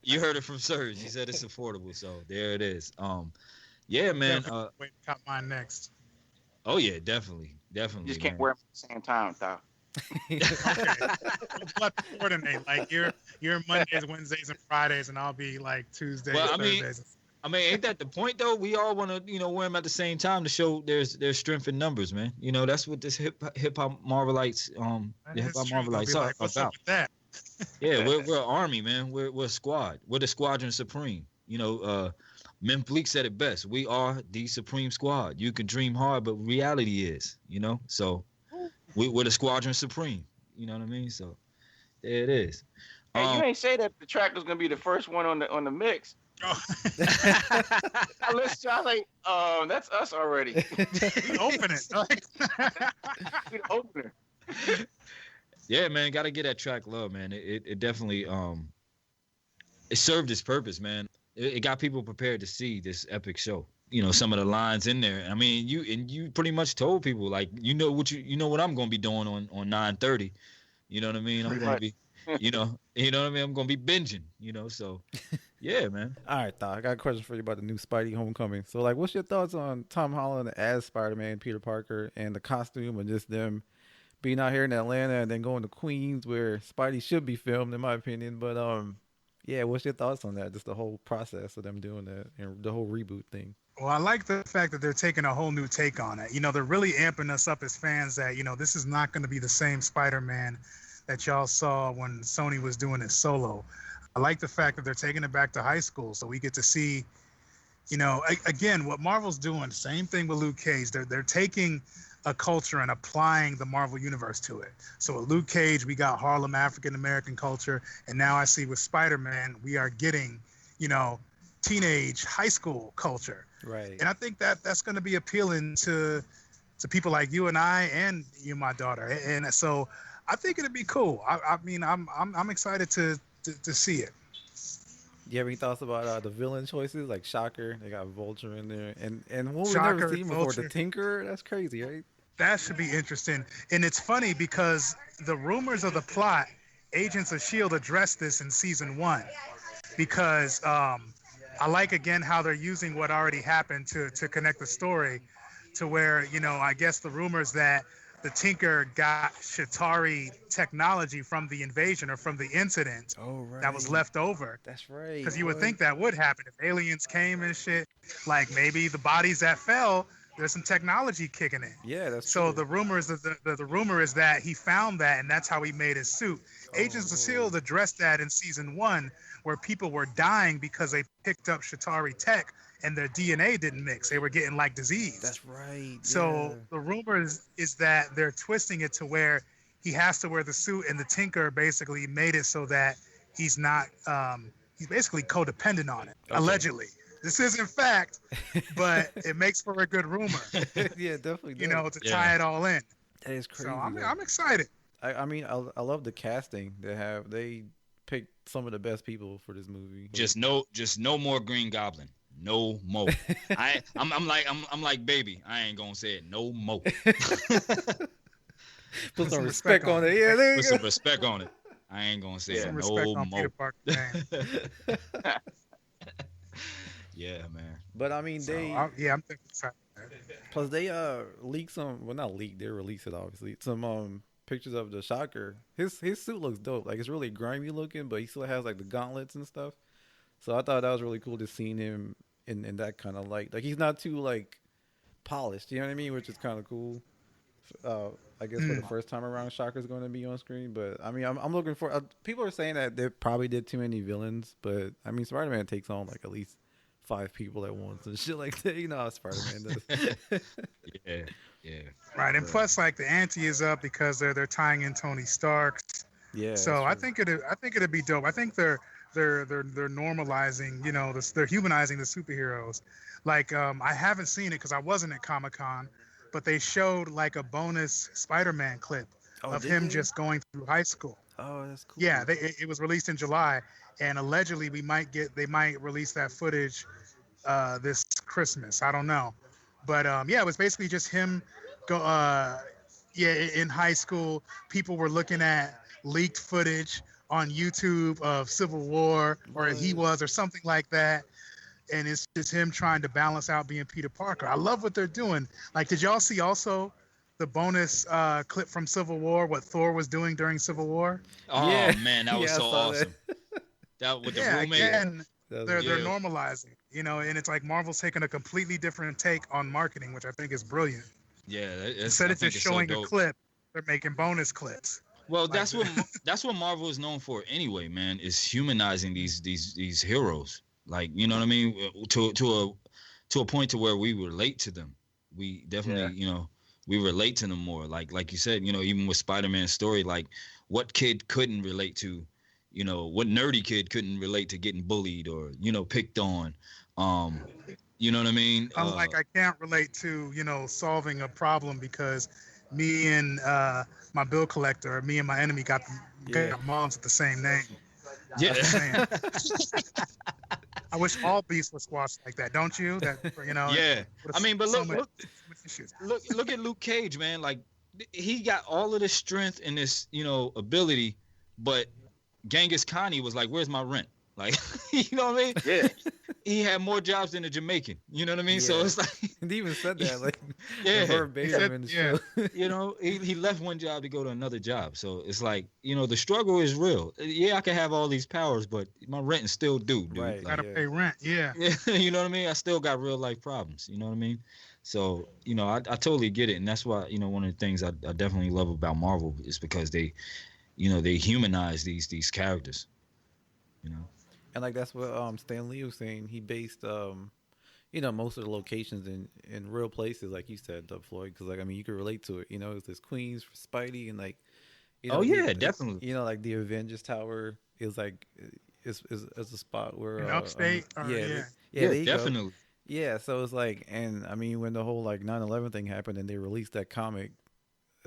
You heard it from Serge. He said it's affordable. So there it is. Yeah, man. Wait, cut mine next. Oh yeah, definitely. You just can't wear them at the same time, though. Okay. Let's coordinate. Like you're Mondays, Wednesdays, and Fridays, and I'll be like Tuesdays, Thursdays. I mean, ain't that the point though? We all want to, wear them at the same time to show there's strength in numbers, man. That's what this hip hop Marvelites, the hip hop Marvelites are about. That? Yeah, we're an army, man. We're a squad. We're the Squadron Supreme. Mem Bleak said it best. We are the Supreme Squad. You can dream hard, but reality is, So we're the Squadron Supreme. You know what I mean? So there it is. Hey, you ain't say that the track was gonna be the first one on the mix. Oh. I listened. I was like, that's us already. We open it. We the opener. Yeah, man, gotta get that track love, man. It definitely it served its purpose, man. It got people prepared to see this epic show. Some of the lines in there. I mean, you pretty much told people like what I'm gonna be doing on 9:30. You know what I mean? I'm gonna be, you know what I mean? I'm gonna be binging. So yeah, man. All right, Thaah, I got a question for you about the new Spidey Homecoming. So what's your thoughts on Tom Holland as Spider-Man, Peter Parker, and the costume, and just them being out here in Atlanta and then going to Queens where Spidey should be filmed, in my opinion. But yeah, what's your thoughts on that? Just the whole process of them doing that and the whole reboot thing. Well, I like the fact that they're taking a whole new take on it. You know, they're really amping us up as fans that, you know, this is not going to be the same Spider-Man that y'all saw when Sony was doing it solo. I like the fact that they're taking it back to high school so we get to see, you know, again, what Marvel's doing, same thing with Luke Cage. They're taking a culture and applying the Marvel universe to it. So with Luke Cage, we got Harlem African-American culture. And now I see with Spider-Man, we are getting, you know, teenage high school culture. Right. And I think that that's going to be appealing to people like you and I and you, my daughter. And so I think it'd be cool. I mean, I'm excited to see it. You have any thoughts about the villain choices like Shocker? They got Vulture in there, and what we've Shocker, never seen before, Vulture. the Tinker. That's crazy, right? That should be interesting. And it's funny because the rumors of the plot, Agents of S.H.I.E.L.D. addressed this in season 1 because I like, again, how they're using what already happened to connect the story to where, you know, I guess the rumors that the Tinker got Chitauri technology from the invasion or from the incident that was left over. That's right. Because you would think that would happen if aliens came and shit. Like maybe the bodies that fell, there's some technology kicking in. Yeah, that's so true. the rumors of the rumor is that he found that and that's how he made his suit. Agents of S.H.I.E.L.D. addressed that in season 1 where people were dying because they picked up Chitauri tech and their DNA didn't mix. They were getting like disease. That's right. So the rumor is that they're twisting it to where he has to wear the suit and the Tinker basically made it so that he's not, he's basically codependent on it, allegedly. This isn't fact, but it makes for a good rumor. Yeah, definitely does. You know, to tie it all in. That is crazy. So I'm excited. I mean, I love the casting they picked some of the best people for this movie. Just no more Green Goblin. No more. I'm like baby. I ain't gonna say it no more. Put some respect on it. Yeah, there you Put go. some respect on it. I ain't gonna say it no more. Yeah, man. But I mean, I'm thinking excited. Plus they leaked some. Well, not leaked. They released it obviously. Some pictures of the Shocker. His suit looks dope. Like it's really grimy looking, but he still has like the gauntlets and stuff. So I thought that was really cool to see him in that kind of light. Like he's not too like polished, you know what I mean? Which is kind of cool. I guess for the first time around, Shocker's going to be on screen. But I mean, I'm looking for. People are saying that they probably did too many villains, but I mean, Spider-Man takes on like at least 5 people at once and shit like that. You know how Spider-Man does. Yeah. Right, and plus like the ante is up because they're tying in Tony Stark. Yeah. So I think it'd be dope. I think they're normalizing, you know, they're humanizing the superheroes. Like I haven't seen it because I wasn't at Comic-Con, but they showed like a bonus Spider-Man clip of him just going through high school. Oh, that's cool. Yeah, it was released in July, and allegedly they might release that footage this Christmas. I don't know, but yeah, it was basically just him in high school. People were looking at leaked footage on YouTube of Civil War, or he was, or something like that. And it's just him trying to balance out being Peter Parker. I love what they're doing. Like, did y'all see also the bonus clip from Civil War, what Thor was doing during Civil War? Oh, man, that was so awesome. That with the roommate. Again, they're normalizing, you know, and it's like Marvel's taking a completely different take on marketing, which I think is brilliant. Yeah. Instead of just showing a clip, they're making bonus clips. Well, that's what Marvel is known for anyway, man, is humanizing these heroes. Like, you know what I mean? To a point to where we relate to them. We definitely, you know, we relate to them more. Like you said, you know, even with Spider-Man's story, like what kid couldn't relate to, you know, what nerdy kid couldn't relate to getting bullied or, you know, picked on. You know what I mean? Unlike I can't relate to, you know, solving a problem because me and my bill collector, or me and my enemy got moms with the same name. Yeah. I wish all beasts were squashed like that, don't you? That, you know. Yeah. I mean, but look at Luke Cage, man. Like he got all of this strength and this, you know, ability, but Genghis Khan was like, "Where's my rent?" Like, you know what I mean? Yeah. he had more jobs than a Jamaican. You know what I mean? Yeah. So it's like he even said that, like, yeah, verbatim in the show. You know, he left one job to go to another job. So it's like, you know, the struggle is real. Yeah, I can have all these powers, but my rent is still due, dude. Right. Gotta pay rent. Yeah. You know what I mean? I still got real life problems. You know what I mean? So, you know, I totally get it. And that's why, you know, one of the things I definitely love about Marvel is because they, you know, they humanize these characters, you know. And like that's what Stan Lee was saying. He based you know, most of the locations in real places, like you said, Floyd, because like I mean you could relate to it. You know, it's this Queens for Spidey and like, you know, oh yeah, definitely. You know, like the Avengers Tower is like is a spot where in upstate. Yeah, definitely. Go. Yeah, so it's like, and I mean when the whole like 9/11 thing happened and they released that comic,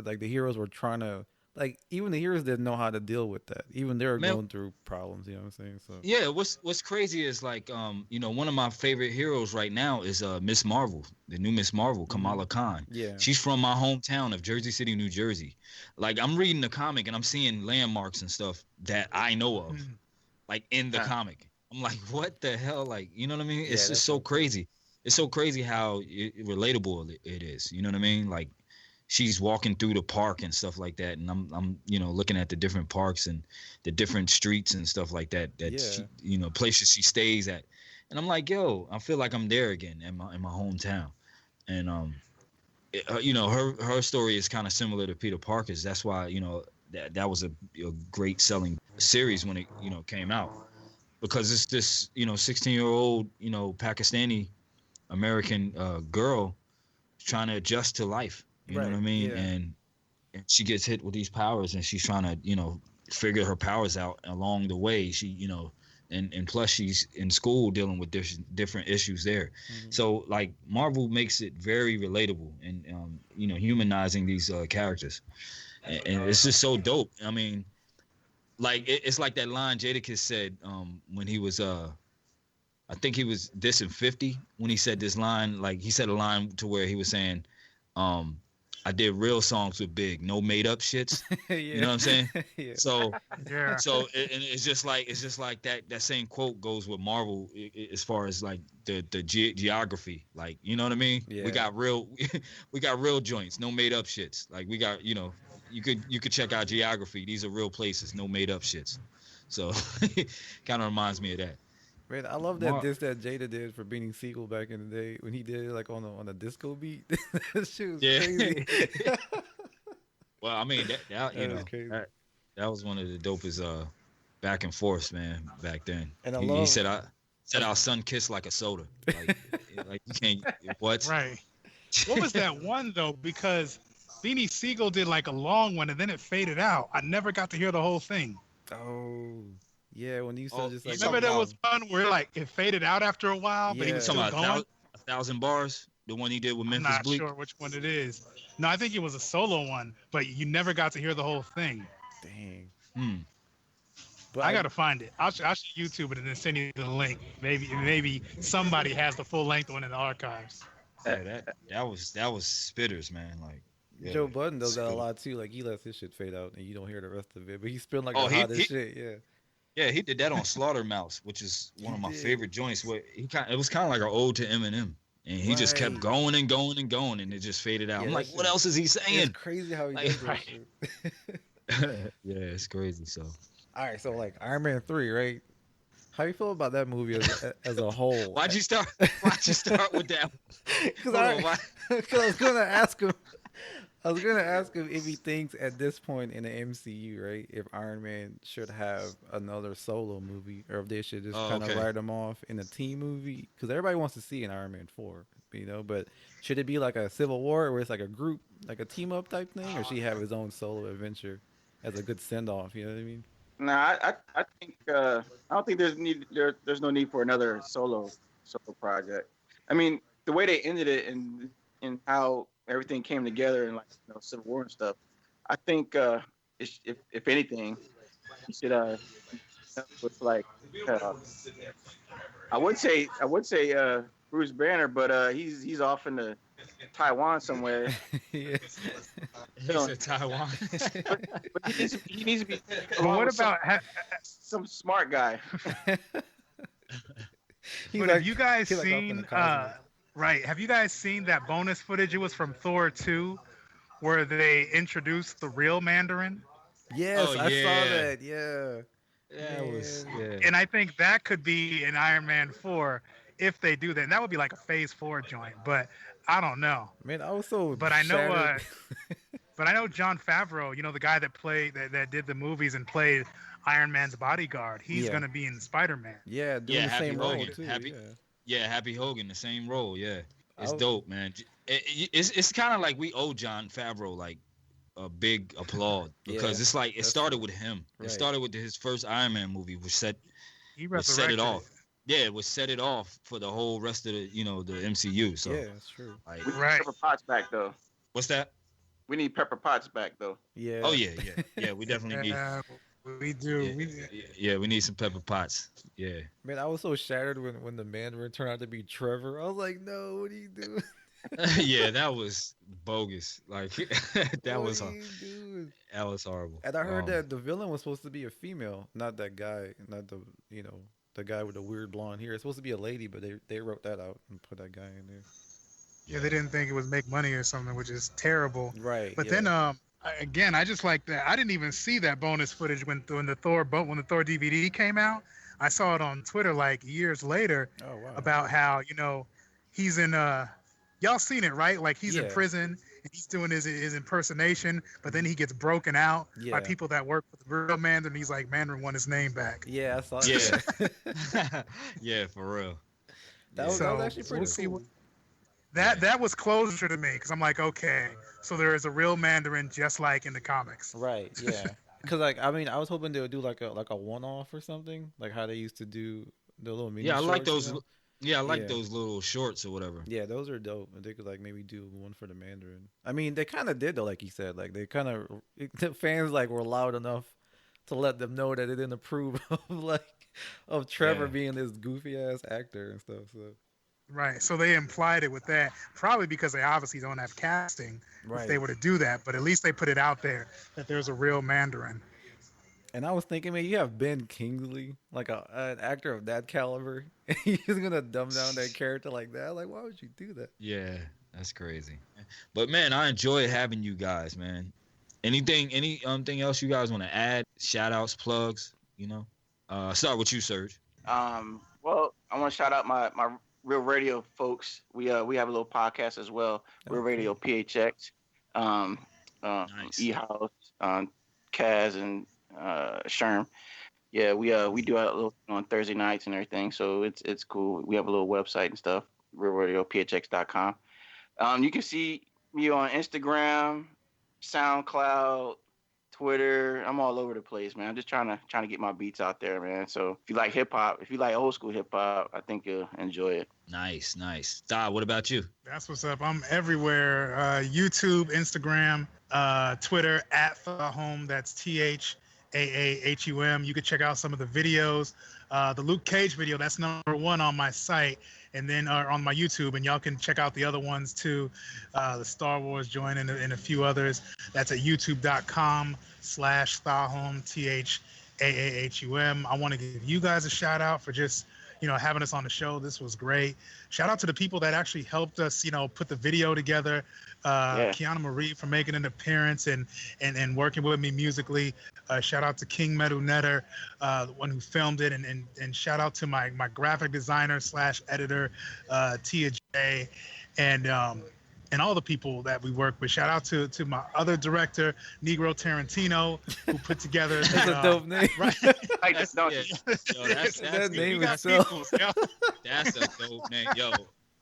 like the heroes were trying to. Like even the heroes didn't know how to deal with that. Even they were going through problems. You know what I'm saying? So yeah, what's crazy is like you know, one of my favorite heroes right now is Miss Marvel, the new Miss Marvel, Kamala Khan. Yeah, she's from my hometown of Jersey City, New Jersey. Like I'm reading the comic and I'm seeing landmarks and stuff that I know of, like in the comic. I'm like, what the hell? Like, you know what I mean? It's just so crazy. It's so crazy how relatable it is. You know what I mean? Like. She's walking through the park and stuff like that, and I'm you know looking at the different parks and the different streets and stuff like that she, you know, places she stays at, and I'm like, yo, I feel like I'm there again in my hometown, and you know her story is kind of similar to Peter Parker's. That's why, you know, that was a great selling series when it, you know, came out, because it's this, you know, 16-year-old, you know, Pakistani American girl trying to adjust to life. You know what I mean? Yeah. And she gets hit with these powers, and she's trying to, you know, figure her powers out along the way. She, you know, and plus she's in school dealing with different issues there. So like Marvel makes it very relatable and you know, humanizing these characters, and it's just so dope. I mean, like it's like that line Jadakiss said when he was I think he was dissing 50 when he said this line. Like he said a line to where he was saying, I did real songs with Big, no made up shits. You know what I'm saying? So it's just like that same quote goes with Marvel as far as like the geography. Like, you know what I mean? Yeah. We got real joints, no made up shits. Like we got, you know, you could check out geography. These are real places, no made up shits. So kind of reminds me of that. Man, I love that diss that Jada did for Beanie Siegel back in the day when he did it like on a disco beat. That shit was crazy. Well, I mean that you know that was one of the dopest back and forth, man, back then. And he said our son kissed like a soda. Like you can't what? Right. What was that one though? Because Beanie Siegel did like a long one and then it faded out. I never got to hear the whole thing. Oh. Yeah, when you said just like remember there was one where like it faded out after a while, but he was still going. 1,000 bars, the one he did with Memphis Bleak. I'm not sure which one it is. No, I think it was a solo one, but you never got to hear the whole thing. Dang. But I gotta find it. I'll YouTube it and then send you the link. Maybe somebody has the full length one in the archives. Yeah, that was spitters, man. Like Joe Budden does that a lot too. Like he lets his shit fade out and you don't hear the rest of it, but he's spilling like the hottest shit. Yeah. Yeah, he did that on Slaughtermouse, which is one of my favorite joints. Where it was kind of like an ode to Eminem, and he just kept going and going and going, and it just faded out. I'm like, what else is he saying? It's crazy how he does that shit. Yeah, it's crazy. So, all right, so like Iron Man 3, right? How you feel about that movie as a whole? Why'd you start with that? Because I was gonna ask him. If he thinks at this point in the MCU, right, if Iron Man should have another solo movie, or if they should just kind of write him off in a team movie, because everybody wants to see an Iron Man 4, you know. But should it be like a Civil War where it's like a group, like a team up type thing, or should he have his own solo adventure as a good send off? You know what I mean? Nah, I think I don't think there's no need for another solo project. I mean, the way they ended it and how everything came together and like, you know, Civil War and stuff. I think if anything, you should with like I would say Bruce Banner, but he's off in the Taiwan somewhere. Yeah. He said Taiwan. but he needs to be. Well, what about some smart guy? But have you guys seen? Right. Have you guys seen that bonus footage? It was from Thor 2, where they introduced the real Mandarin. Yes, I saw that. Yeah. That was. Yeah. And I think that could be in Iron Man 4 if they do that. And that would be like a Phase 4 joint. But I don't know. Man, I was so. But I know. But I know Jon Favreau. You know, the guy that played that did the movies and played Iron Man's bodyguard. He's gonna be in Spider-Man. Yeah, doing the same role too. Happy Hogan, the same role. Yeah, it's dope, man. It's kind of like we owe Jon Favreau like a big applaud because it's like it started with him. Right. It started with his first Iron Man movie, which set it off. Yeah, it would set it off for the whole rest of the the MCU. So yeah, that's true. Like, we need Pepper Potts back though. What's that? We need Pepper Potts back though. Yeah. Oh yeah. We definitely need. We do. We need some Pepper Potts. Yeah. Man, I was so shattered when the Mandarin turned out to be Trevor. I was like, no, what are you doing? Yeah, that was bogus. Like that was horrible. And I heard that the villain was supposed to be a female, not that guy, not the guy with the weird blonde hair. It's supposed to be a lady, but they wrote that out and put that guy in there. Yeah, they didn't think it would make money or something, which is terrible. Right. But then again, I just like that. I didn't even see that bonus footage when the Thor DVD came out. I saw it on Twitter like years later about how he's in y'all seen it, right? Like he's in prison and he's doing his impersonation, but then he gets broken out by people that work with the real Mandarin. And he's like, Mandarin want his name back. Yeah, I saw that. Yeah. Yeah, for real. That was actually pretty cool. That was closure to me because I'm like, okay, so there is a real Mandarin just like in the comics. Right. Yeah. Because I was hoping they would do like a one-off or something, like how they used to do the little mini. Yeah, I like those. Yeah, I like those little shorts or whatever. Yeah, those are dope. They could like maybe do one for the Mandarin. I mean, they kind of did though, like you said. Like they kind of the fans like were loud enough to let them know that they didn't approve of Trevor being this goofy ass actor and stuff. So. Right, so they implied it with that, probably because they obviously don't have casting if they were to do that, but at least they put it out there that there's a real Mandarin. And I was thinking, man, you have Ben Kingsley, like an actor of that caliber, and he's gonna dumb down that character like that. Like, why would you do that? Yeah, that's crazy. But man, I enjoy having you guys, man. Anything else you guys want to add? Shout outs, plugs, Start with you, Serg. Well, I want to shout out my Real Radio folks. We have a little podcast as well. Real Radio PHX, Nice. E-House, Kaz, and Sherm. Yeah, we do a little on Thursday nights and everything. So it's cool. We have a little website and stuff. RealRadioPHX.com. You can see me on Instagram, SoundCloud, Twitter. I'm all over the place, man. I'm just trying to get my beats out there, man. So if you like hip hop, if you like old school hip hop, I think you'll enjoy it. Nice. Thaah, what about you? That's what's up. I'm everywhere. YouTube, Instagram, Twitter @Thaahum. That's THAAHUM. You can check out some of the videos. The Luke Cage video, that's #1 on my site, and then on my YouTube, and y'all can check out the other ones too. The Star Wars joint and a few others. That's at youtube.com/Thaahum, THAAHUM. I want to give you guys a shout out for just having us on the show. This was great. Shout out to the people that actually helped us, put the video together. Kiana Marie for making an appearance and working with me musically. Shout out to King Medu Netter, the one who filmed it, and shout out to my graphic designer / editor, Tia J, and all the people that we work with. Shout out to my other director, Negro Tarantino, who put together. That's a dope name. Right. That's a dope name, yo.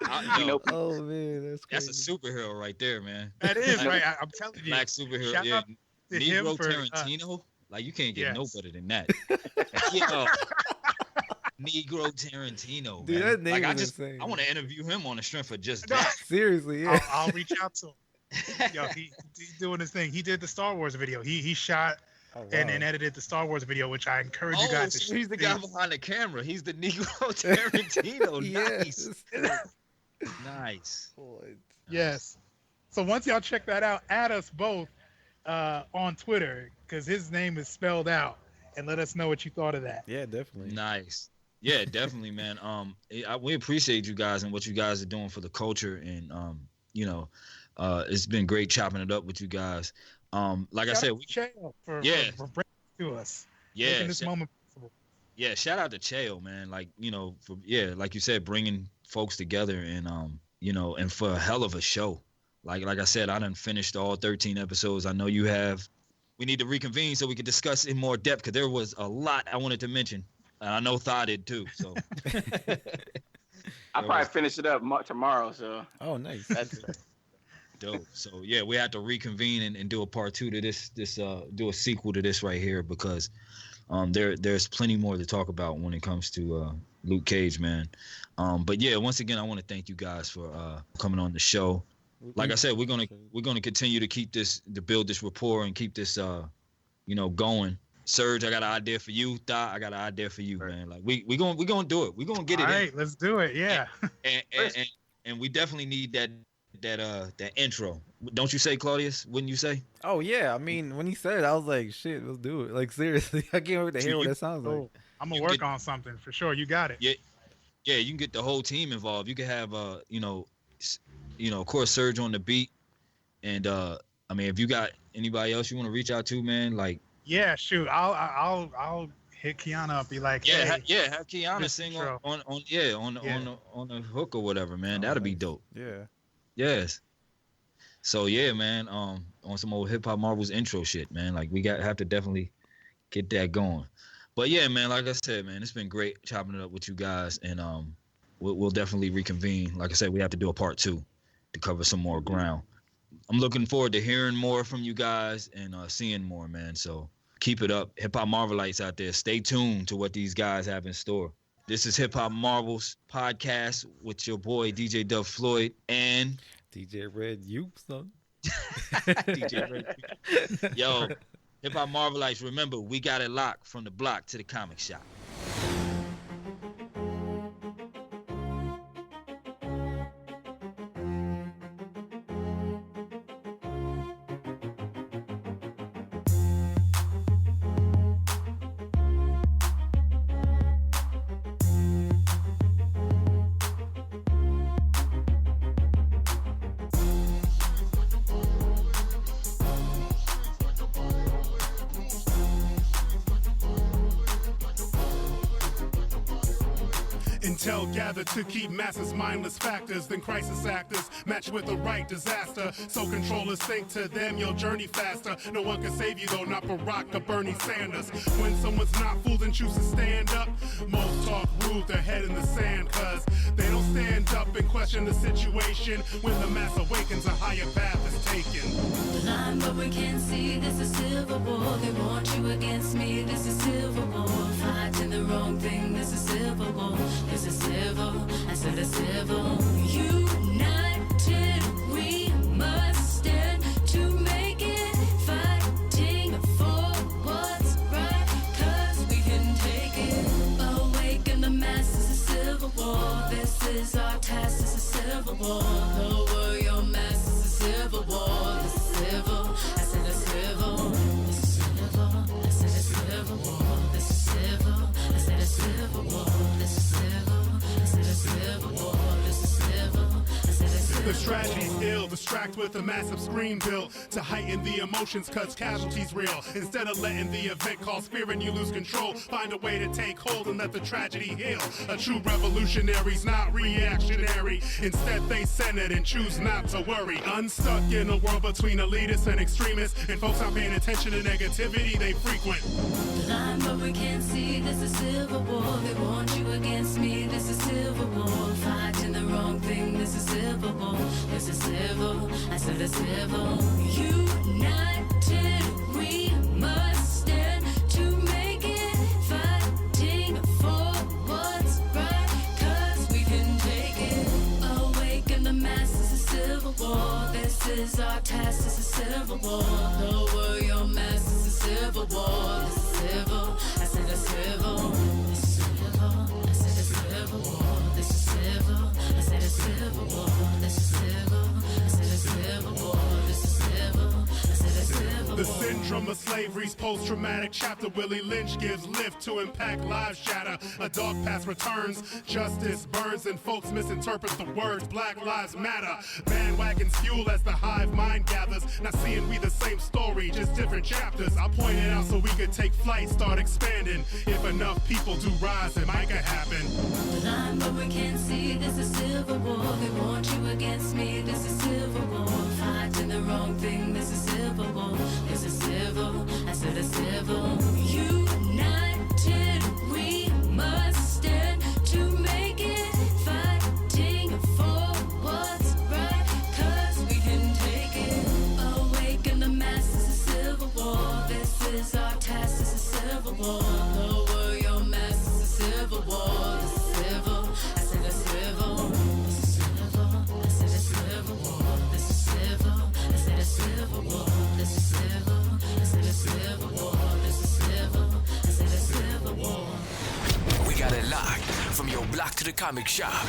Oh man, that's a superhero right there, man. That is right. I'm telling you, black superhero. Shout out to Negro him for, Tarantino. Like you can't get no better than that. Negro Tarantino, dude, man. that name is insane. I want to interview him on the strength of just that. Seriously, yeah. I'll reach out to him. Yo, he's doing his thing. He did the Star Wars video. He shot and edited the Star Wars video, which I encourage you guys to see. He's the guy behind the camera. He's the Negro Tarantino. Nice. Nice. Yes. So once y'all check that out, add us both on Twitter because his name is spelled out, and let us know what you thought of that. Yeah, definitely. Nice. Yeah, definitely, man. We appreciate you guys and what you guys are doing for the culture, and it's been great chopping it up with you guys. Like I said, for bringing it to us. Yeah, making this moment possible. Yeah, shout out to Chael, man. Like, like you said, bringing folks together and and for a hell of a show. Like I said, I done finished all 13 episodes. I know you have. We need to reconvene so we can discuss in more depth because there was a lot I wanted to mention. And I know Thaah did too. So I'll probably finish it up tomorrow. So nice. That's dope. So yeah, we have to reconvene and do a part 2 to this do a sequel to this right here because there's plenty more to talk about when it comes to Luke Cage, man. But yeah, once again, I want to thank you guys for coming on the show. Like I said, we're gonna continue to keep to build this rapport and keep this going. Serg, I got an idea for you. Thaah, I got an idea for you, man. Like we gonna do it. We gonna get it. All right, let's do it. Yeah. And we definitely need that intro. Don't you say, Claudius? Wouldn't you say? Oh yeah. I mean, when he said it, I was like, shit, let's do it. Like seriously, I can't wait to hear what that sounds like. I'm gonna work on something for sure. You got it. Yeah. You can get the whole team involved. You can have of course, Serg on the beat, and if you got anybody else you want to reach out to, man, like. Yeah, shoot. I'll hit Kiana up. Be like, have Kiana sing on the hook or whatever, man. That'll be dope. Yeah. Yes. So yeah, man. On some old Hip Hop Marvels intro shit, man. Like we have to definitely get that going. But yeah, man. Like I said, man, it's been great chopping it up with you guys, and we'll definitely reconvene. Like I said, we have to do a part 2 to cover some more ground. I'm looking forward to hearing more from you guys and seeing more, man. So keep it up. Hip Hop Marvelites out there, stay tuned to what these guys have in store. This is Hip Hop Marvels podcast with your boy DJ Dub Floyd and DJ Red Youp, son. DJ Red. Yo, Hip Hop Marvelites, remember, we got it locked from the block to the comic shop. Intel gathered to keep masses mindless factors, then crisis actors match with the right disaster. So controllers think to them you'll journey faster. No one can save you though, not Barack or Bernie Sanders. When someone's not fooled and choose to stand up, most talk rude, their head in the sand, cause they don't stand up and question the situation. When the mass awakens, a higher path is taken. Blind but we can't see, this is civil war. They want you against me, this is civil war. Fighting the wrong thing, this is civil war. This is civil, I said it's civil. United we must stand to make it. Fighting for what's right, cause we can take it. Awaken the masses, a civil war. This is our task, this is civil war. Lower your masses, a civil war. This is civil, I said it's civil. This is civil, I said it's civil war. This is civil, I said it's civil war. This is civil. The strategy's ill, distract with a massive screen built to heighten the emotions, cause casualties real. Instead of letting the event cause fear and you lose control, find a way to take hold and let the tragedy heal. A true revolutionary's not reactionary. Instead they center and choose not to worry. Unstuck in a world between elitists and extremists, and folks not paying attention to negativity they frequent. Blind but we can't see, this is civil war. They want you against me, this is civil war. Fighting the wrong thing, this is civil war. This is civil, I said it's civil. United we must stand to make it. Fighting for what's right, cause we can take it. Awaken the masses, a civil war. This is our task, this is civil war. Lower your masses, a civil war. This is civil, I said it's civil. This is civil, I said it's civil war. This is civil, I said it's civil war. This is civil, I said it's civil war. This is civil, I said it's civil. conundrum of slavery's post-traumatic chapter. Willie Lynch gives lift to impact lives shatter. A dark past returns, justice burns, and folks misinterpret the words Black Lives Matter. Bandwagons fuel as the hive mind gathers. Not seeing we the same story, just different chapters. I point it out so we could take flight, start expanding. If enough people do rise, it might could happen. Line, but we can't see. This is civil war. They want you against me. This is civil war. Fighting the wrong thing. This is civil war. This is civil. I said it's civil. United, we must stand to make it. Fighting for what's right, 'cause we can take it. Awaken the masses. It's a civil war. This is our task. This is civil war. Lower your masses. Civil war, this is civil. I said it's civil. This is civil. I said it's civil war. This is civil. I said it's civil war. This is civil. I said it's civil war. This is civil. I said it's civil war. We got it locked from your block to the comic shop.